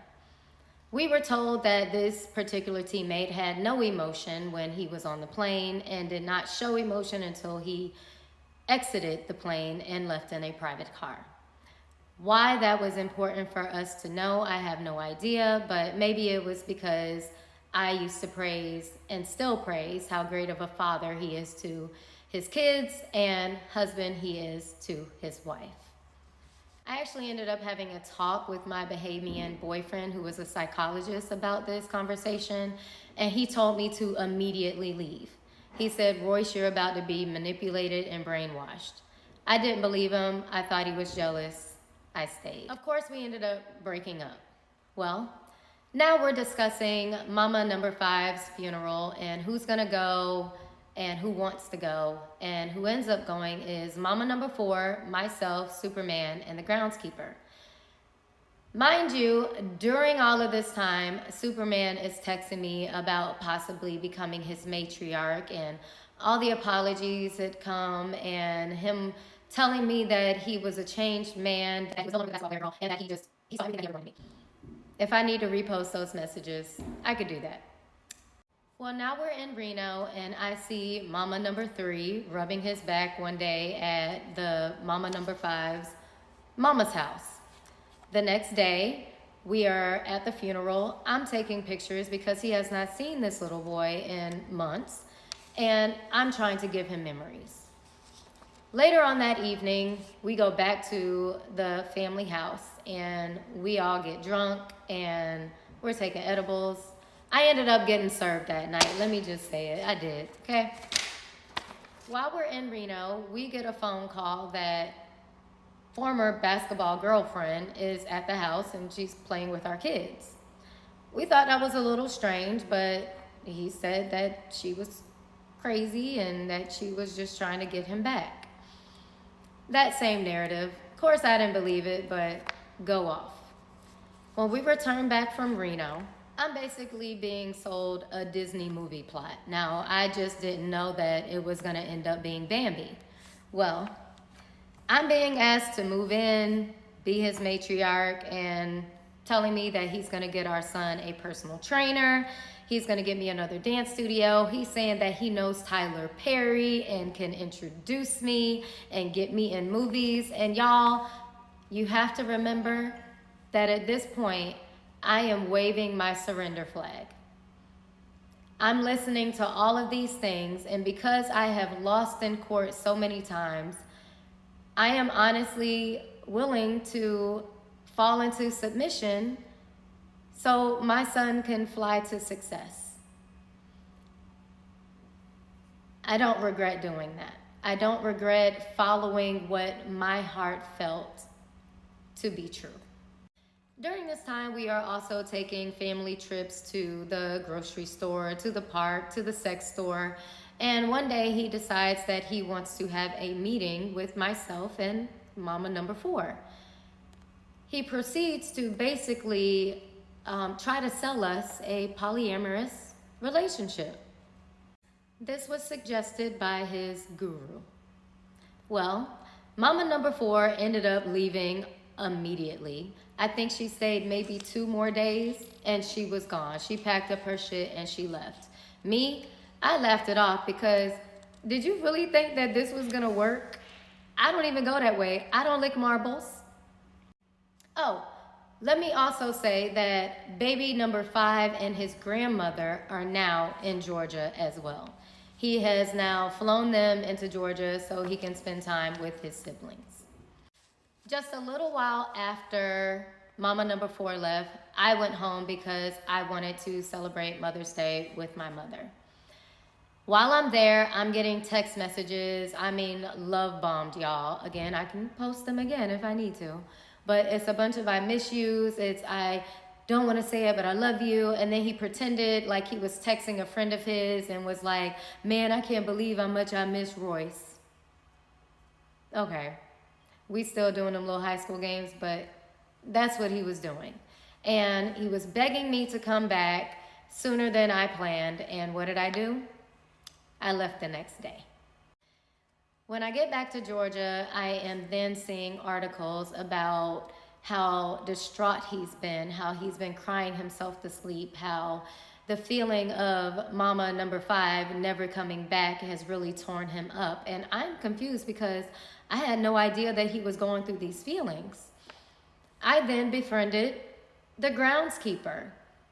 We were told that this particular teammate had no emotion when he was on the plane and did not show emotion until he exited the plane and left in a private car. Why that was important for us to know, I have no idea, but maybe it was because I used to praise and still praise how great of a father he is to his kids and husband he is to his wife. I actually ended up having a talk with my Bahamian boyfriend, who was a psychologist, about this conversation, and he told me to immediately leave. He said, Royce, you're about to be manipulated and brainwashed. I didn't believe him. I thought he was jealous. I stayed. Of course, we ended up breaking up. Well, now we're discussing Mama number five's funeral and who's gonna go and who wants to go. And who ends up going is Mama number four, myself, Superman, and the groundskeeper. Mind you, during all of this time, Superman is texting me about possibly becoming his matriarch, and all the apologies had come, and him telling me that he was a changed man, that he was no longer the basketball girl, and that he saw everything that he ever wanted me. If I need to repost those messages, I could do that. Well, now we're in Reno, and I see Mama number three rubbing his back one day at the Mama number five's mama's house. The next day, we are at the funeral. I'm taking pictures because he has not seen this little boy in months, and I'm trying to give him memories. Later on that evening, we go back to the family house, and we all get drunk, and we're taking edibles. I ended up getting served that night. Let me just say it. I did, okay? While we're in Reno, we get a phone call that former basketball girlfriend is at the house and she's playing with our kids. We thought that was a little strange, but he said that she was crazy and that she was just trying to get him back. That same narrative. Of course, I didn't believe it, but go off. When we returned back from Reno, I'm basically being sold a Disney movie plot. Now, I just didn't know that it was going to end up being Bambi. Well, I'm being asked to move in, be his matriarch, and telling me that he's going to get our son a personal trainer. He's going to get me another dance studio. He's saying that he knows Tyler Perry and can introduce me and get me in movies. And y'all, you have to remember that at this point, I am waving my surrender flag. I'm listening to all of these things, and because I have lost in court so many times, I am honestly willing to fall into submission so my son can fly to success. I don't regret doing that. I don't regret following what my heart felt to be true. During this time, we are also taking family trips to the grocery store, to the park, to the sex store. And one day he decides that he wants to have a meeting with myself and Mama number four. He proceeds to basically try to sell us a polyamorous relationship. This was suggested by his guru. Well, Mama number four ended up leaving immediately. I think she stayed maybe 2 more days and she was gone. She packed up her shit and she left. Me, I laughed it off because did you really think that this was gonna work? I don't even go that way. I don't lick marbles. Oh, let me also say that baby number 5 and his grandmother are now in Georgia as well. He has now flown them into Georgia so he can spend time with his siblings. Just a little while after Mama number 4 left, I went home because I wanted to celebrate Mother's Day with my mother. While I'm there, I'm getting text messages. I mean, love bombed, y'all. Again, I can post them again if I need to. But it's a bunch of I miss yous. It's I don't want to say it, but I love you. And then he pretended like he was texting a friend of his and was like, man, I can't believe how much I miss Royce. Okay. We still doing them little high school games, but that's what he was doing. And he was begging me to come back sooner than I planned. And what did I do? I left the next day. When I get back to Georgia, I am then seeing articles about how distraught he's been, how he's been crying himself to sleep, how the feeling of Mama number 5 never coming back has really torn him up. And I'm confused because I had no idea that he was going through these feelings. I then befriended the groundskeeper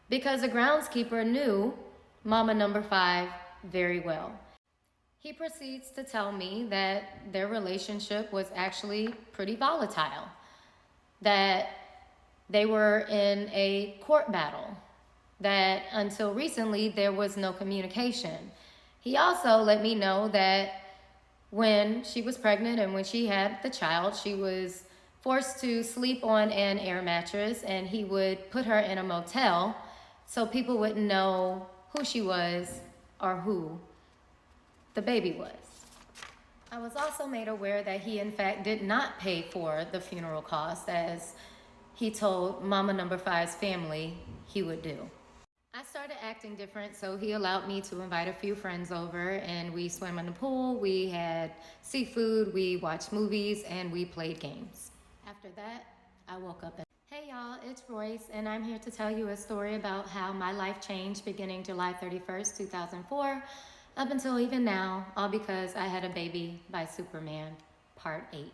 because the groundskeeper knew Mama number 5 very well. He proceeds to tell me that their relationship was actually pretty volatile. that they were in a court battle, that until recently there was no communication. He also let me know that when she was pregnant and when she had the child, she was forced to sleep on an air mattress, and he would put her in a motel so people wouldn't know who she was or who the baby was. I was also made aware that he, in fact, did not pay for the funeral costs, as he told Mama Number Five's family he would do. I started acting different, so he allowed me to invite a few friends over, and we swam in the pool, we had seafood, we watched movies, and we played games. After that, I woke up and hey y'all, it's Royce, and I'm here to tell you a story about how my life changed beginning July 31st, 2004, up until even now, all because I had a baby by Superman, part 8.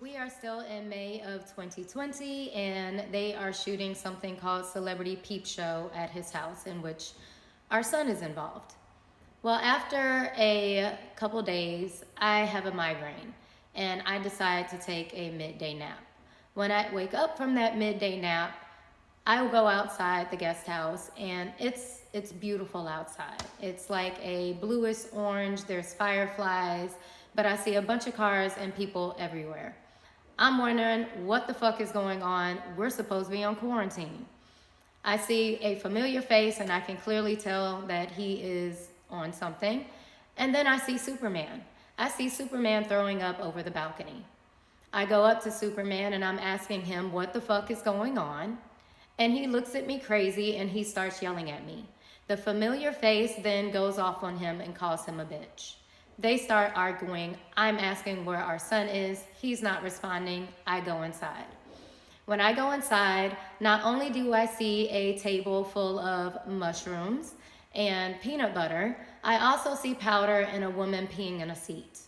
We are still in May of 2020, and they are shooting something called Celebrity Peep Show at his house, in which our son is involved. Well, after a couple days, I have a migraine, and I decide to take a midday nap. When I wake up from that midday nap, I will go outside the guest house, and it's beautiful outside. It's like a bluish orange, there's fireflies, but I see a bunch of cars and people everywhere. I'm wondering what the fuck is going on. We're supposed to be on quarantine. I see a familiar face, and I can clearly tell that he is on something. And then I see Superman. I see Superman throwing up over the balcony. I go up to Superman and I'm asking him what the fuck is going on. And he looks at me crazy and he starts yelling at me. The familiar face then goes off on him and calls him a bitch. They start arguing. I'm asking where our son is. He's not responding. I go inside. When I go inside, not only do I see a table full of mushrooms and peanut butter, I also see powder and a woman peeing in a seat.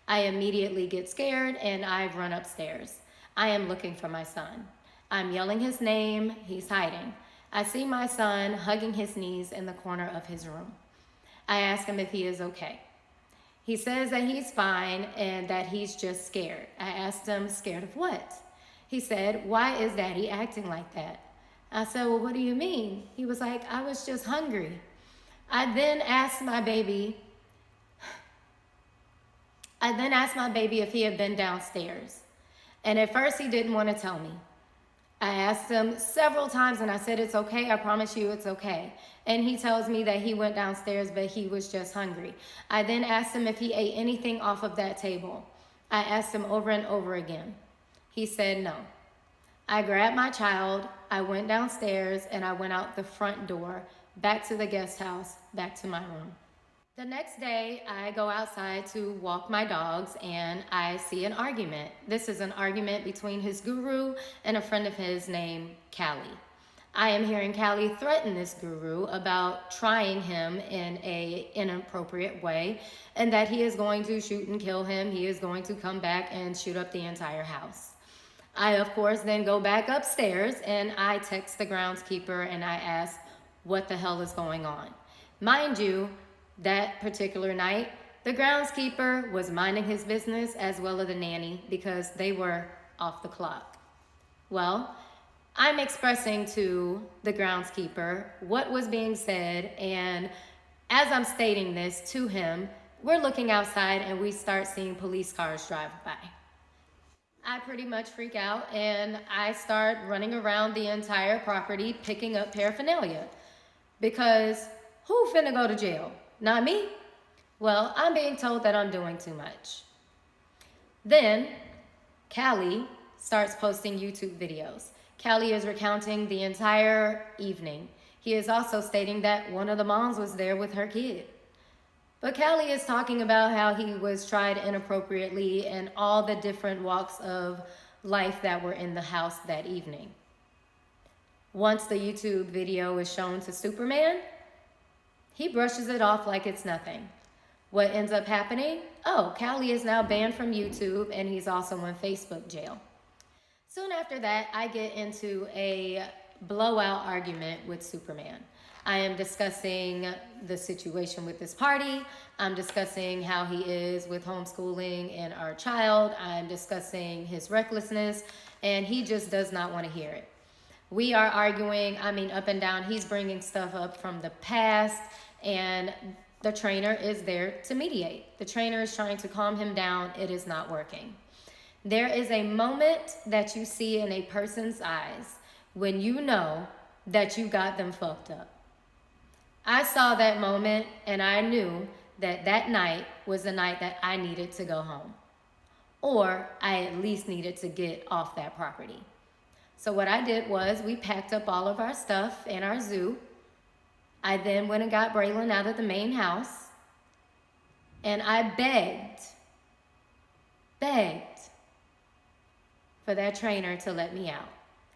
I immediately get scared and I run upstairs. I am looking for my son. I'm yelling his name. He's hiding. I see my son hugging his knees in the corner of his room. I ask him if he is okay. He says that he's fine and that he's just scared. I asked him, scared of what? He said, why is Daddy acting like that? I said, well, what do you mean? He was like, I was just hungry. I then asked my baby if he had been downstairs. And at first he didn't want to tell me. I asked him several times and I said, it's okay. I promise you it's okay. And he tells me that he went downstairs, but he was just hungry. I then asked him if he ate anything off of that table. I asked him over and over again. He said no. I grabbed my child, I went downstairs, and I went out the front door, back to the guest house, back to my room. The next day, I go outside to walk my dogs, and I see an argument. This is an argument between his guru and a friend of his named Callie. I am hearing Callie threaten this guru about trying him in an inappropriate way, and that he is going to shoot and kill him. He is going to come back and shoot up the entire house. I, of course, then go back upstairs, and I text the groundskeeper, and I ask what the hell is going on. Mind you, that particular night, the groundskeeper was minding his business as well as the nanny because they were off the clock. Well, I'm expressing to the groundskeeper what was being said, and as I'm stating this to him, we're looking outside and we start seeing police cars drive by. I pretty much freak out and I start running around the entire property picking up paraphernalia because who finna go to jail? Not me. Well, I'm being told that I'm doing too much. Then Callie starts posting YouTube videos. Callie is recounting the entire evening. He is also stating that one of the moms was there with her kid. But Callie is talking about how he was tried inappropriately and all the different walks of life that were in the house that evening. Once the YouTube video is shown to Superman, he brushes it off like it's nothing. What ends up happening? Oh, Callie is now banned from YouTube and he's also in Facebook jail. Soon after that, I get into a blowout argument with Superman. I am discussing the situation with this party. I'm discussing how he is with homeschooling and our child. I'm discussing his recklessness, and he just does not want to hear it. We are arguing, I mean, up and down. He's bringing stuff up from the past, and the trainer is there to mediate. The trainer is trying to calm him down. It is not working. There is a moment that you see in a person's eyes when you know that you got them fucked up. I saw that moment and I knew that that night was the night that I needed to go home. Or I at least needed to get off that property. So what I did was we packed up all of our stuff in our zoo. I then went and got Braylon out of the main house. And I begged for that trainer to let me out.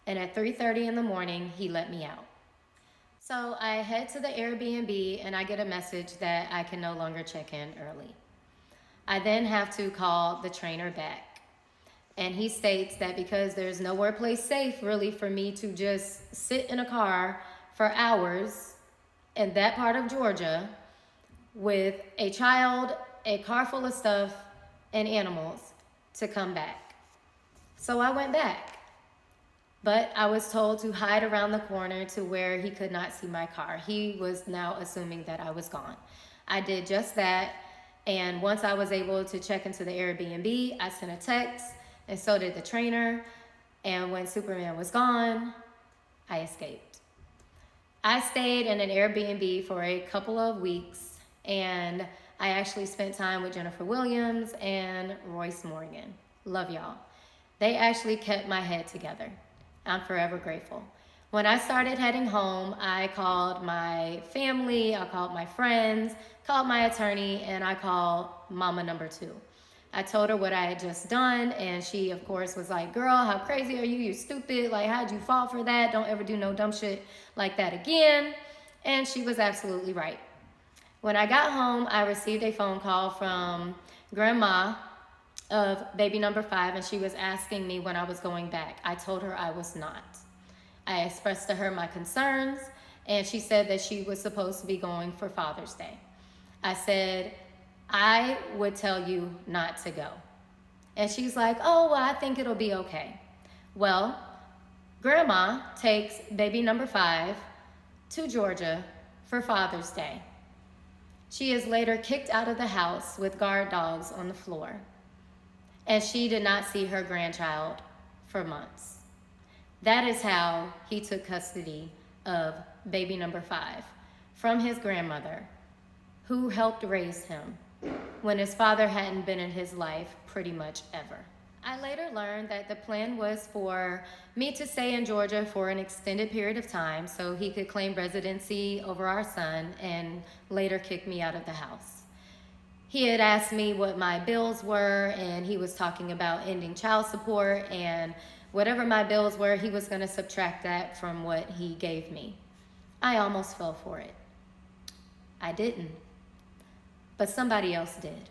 And at 3:30 in the morning, he let me out. So I head to the Airbnb and I get a message that I can no longer check in early. I then have to call the trainer back. And he states that because there's nowhere place safe really for me to just sit in a car for hours in that part of Georgia with a child, a car full of stuff, and animals to come back. So I went back. But I was told to hide around the corner to where he could not see my car. He was now assuming that I was gone. I did just that. And once I was able to check into the Airbnb, I sent a text, and so did the trainer. And when Superman was gone, I escaped. I stayed in an Airbnb for a couple of weeks, and I actually spent time with Jennifer Williams and Royce Morgan. Love y'all. They actually kept my head together. I'm forever grateful. When I started heading home, I called my family, I called my friends, called my attorney, and I called mama number 2. I told her what I had just done, and she, of course, was like, girl, how crazy are you? You're stupid. Like, how'd you fall for that? Don't ever do no dumb shit like that again. And she was absolutely right. When I got home, I received a phone call from grandma of baby number 5, and she was asking me when I was going back. I told her I was not. I expressed to her my concerns, and she said that she was supposed to be going for Father's Day. I said, I would tell you not to go. And she's like, oh, well, I think it'll be okay. Well, grandma takes baby number 5 to Georgia for Father's Day. She is later kicked out of the house with guard dogs on the floor. And she did not see her grandchild for months. That is how he took custody of baby number 5 from his grandmother, who helped raise him when his father hadn't been in his life pretty much ever. I later learned that the plan was for me to stay in Georgia for an extended period of time so he could claim residency over our son and later kick me out of the house. He had asked me what my bills were, and he was talking about ending child support, and whatever my bills were, he was going to subtract that from what he gave me. I almost fell for it. I didn't, but somebody else did.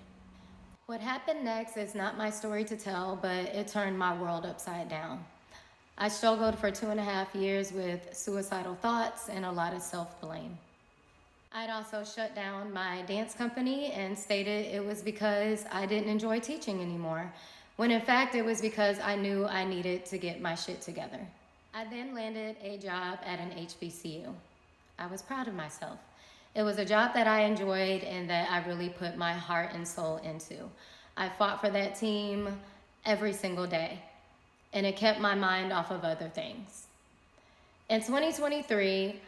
What happened next is not my story to tell, but it turned my world upside down. I struggled for 2.5 years with suicidal thoughts and a lot of self-blame. I'd also shut down my dance company and stated it was because I didn't enjoy teaching anymore, when in fact it was because I knew I needed to get my shit together. I then landed a job at an HBCU. I was proud of myself. It was a job that I enjoyed and that I really put my heart and soul into. I fought for that team every single day, and it kept my mind off of other things. In 2023,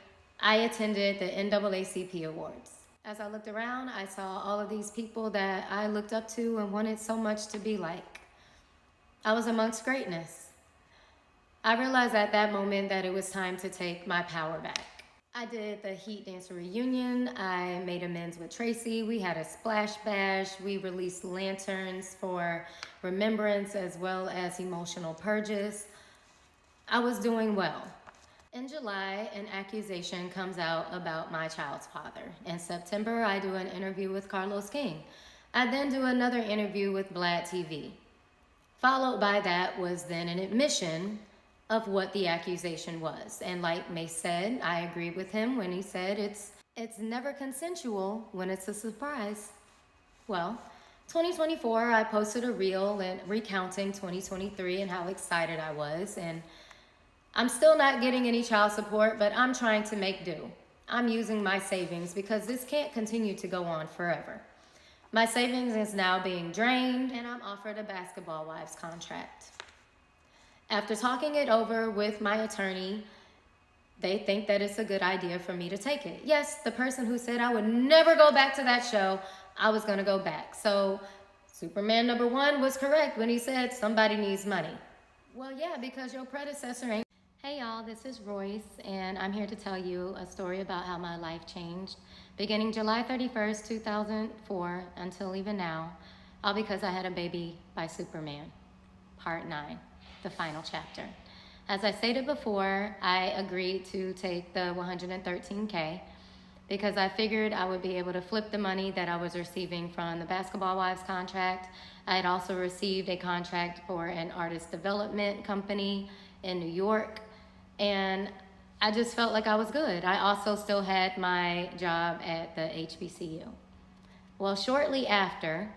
I attended the NAACP Awards. As I looked around, I saw all of these people that I looked up to and wanted so much to be like. I was amongst greatness. I realized at that moment that it was time to take my power back. I did the Heat Dancer reunion. I made amends with Tracy. We had a splash bash. We released lanterns for remembrance as well as emotional purges. I was doing well. In July, an accusation comes out about my child's father. In September, I do an interview with Carlos King. I then do another interview with Vlad TV. Followed by that was then an admission of what the accusation was. And like May said, I agree with him when he said it's never consensual when it's a surprise. Well, 2024, I posted a reel and recounting 2023 and how excited I was. And I'm still not getting any child support, but I'm trying to make do. I'm using my savings because this can't continue to go on forever. My savings is now being drained, and I'm offered a basketball wives contract. After talking it over with my attorney, they think that it's a good idea for me to take it. Yes, the person who said I would never go back to that show, I was going to go back. So Superman number 1 was correct when he said somebody needs money. Well, yeah, because your predecessor ain't. Hey y'all, this is Royce, and I'm here to tell you a story about how my life changed beginning July 31st, 2004 until even now, all because I had a baby by Superman, part 9, the final chapter. As I stated before, I agreed to take the $113K because I figured I would be able to flip the money that I was receiving from the Basketball Wives contract. I had also received a contract for an artist development company in New York, and I just felt like I was good. I also still had my job at the HBCU. Well, shortly after,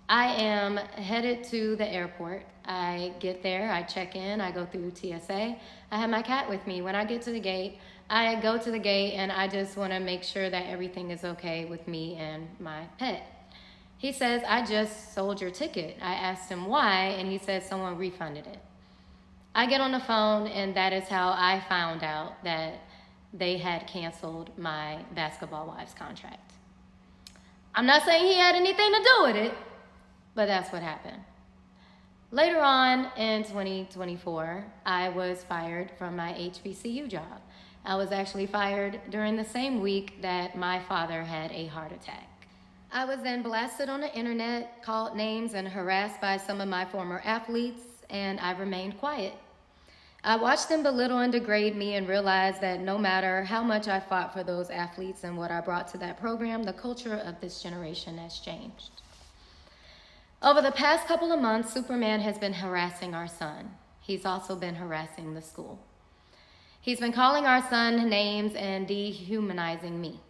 I am headed to the airport. I get there, I check in, I go through TSA. I have my cat with me. When I get to the gate, I go to the gate and I just want to make sure that everything is okay with me and my pet. He says, I just sold your ticket. I asked him why, and he said someone refunded it. I get on the phone, and that is how I found out that they had canceled my Basketball Wives contract. I'm not saying he had anything to do with it, but that's what happened. Later on in 2024, I was fired from my HBCU job. I was actually fired during the same week that my father had a heart attack. I was then blasted on the internet, called names, and harassed by some of my former athletes, and I remained quiet. I watched them belittle and degrade me and realized that no matter how much I fought for those athletes and what I brought to that program, the culture of this generation has changed. Over the past couple of months, Superman has been harassing our son. He's also been harassing the school. He's been calling our son names and dehumanizing me.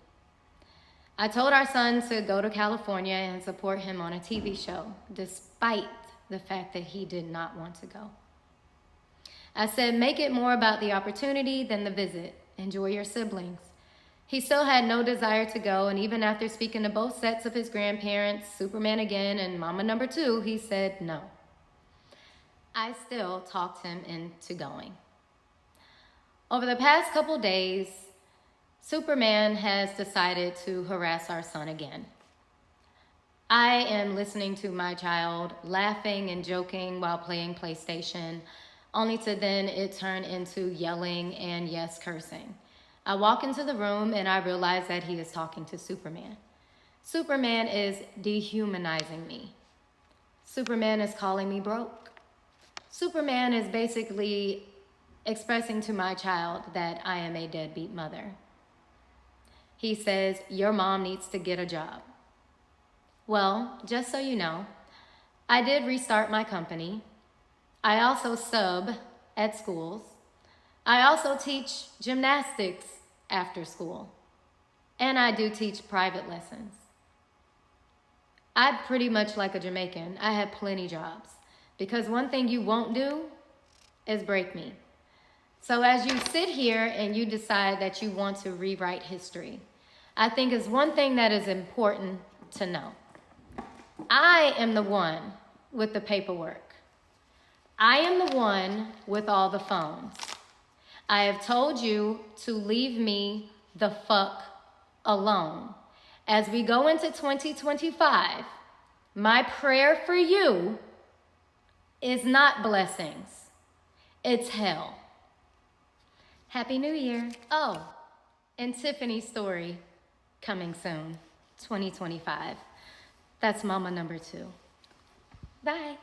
I told our son to go to California and support him on a TV show, despite the fact that he did not want to go. I said, make it more about the opportunity than the visit. Enjoy your siblings. He still had no desire to go, and even after speaking to both sets of his grandparents, Superman again and Mama number 2, he said no. I still talked him into going. Over the past couple days, Superman has decided to harass our son again. I am listening to my child laughing and joking while playing PlayStation, only to then it turn into yelling and, yes, cursing. I walk into the room and I realize that he is talking to Superman. Superman is dehumanizing me. Superman is calling me broke. Superman is basically expressing to my child that I am a deadbeat mother. He says, your mom needs to get a job. Well, just so you know, I did restart my company. I also sub at schools. I also teach gymnastics after school. And I do teach private lessons. I'm pretty much like a Jamaican. I have plenty jobs. Because one thing you won't do is break me. So as you sit here and you decide that you want to rewrite history, I think it's one thing that is important to know. I am the one with the paperwork. I am the one with all the phones. I have told you to leave me the fuck alone. As we go into 2025, my prayer for you is not blessings. It's hell. Happy New Year. Oh, and Tiffany's story coming soon, 2025. That's Mama number 2. Bye.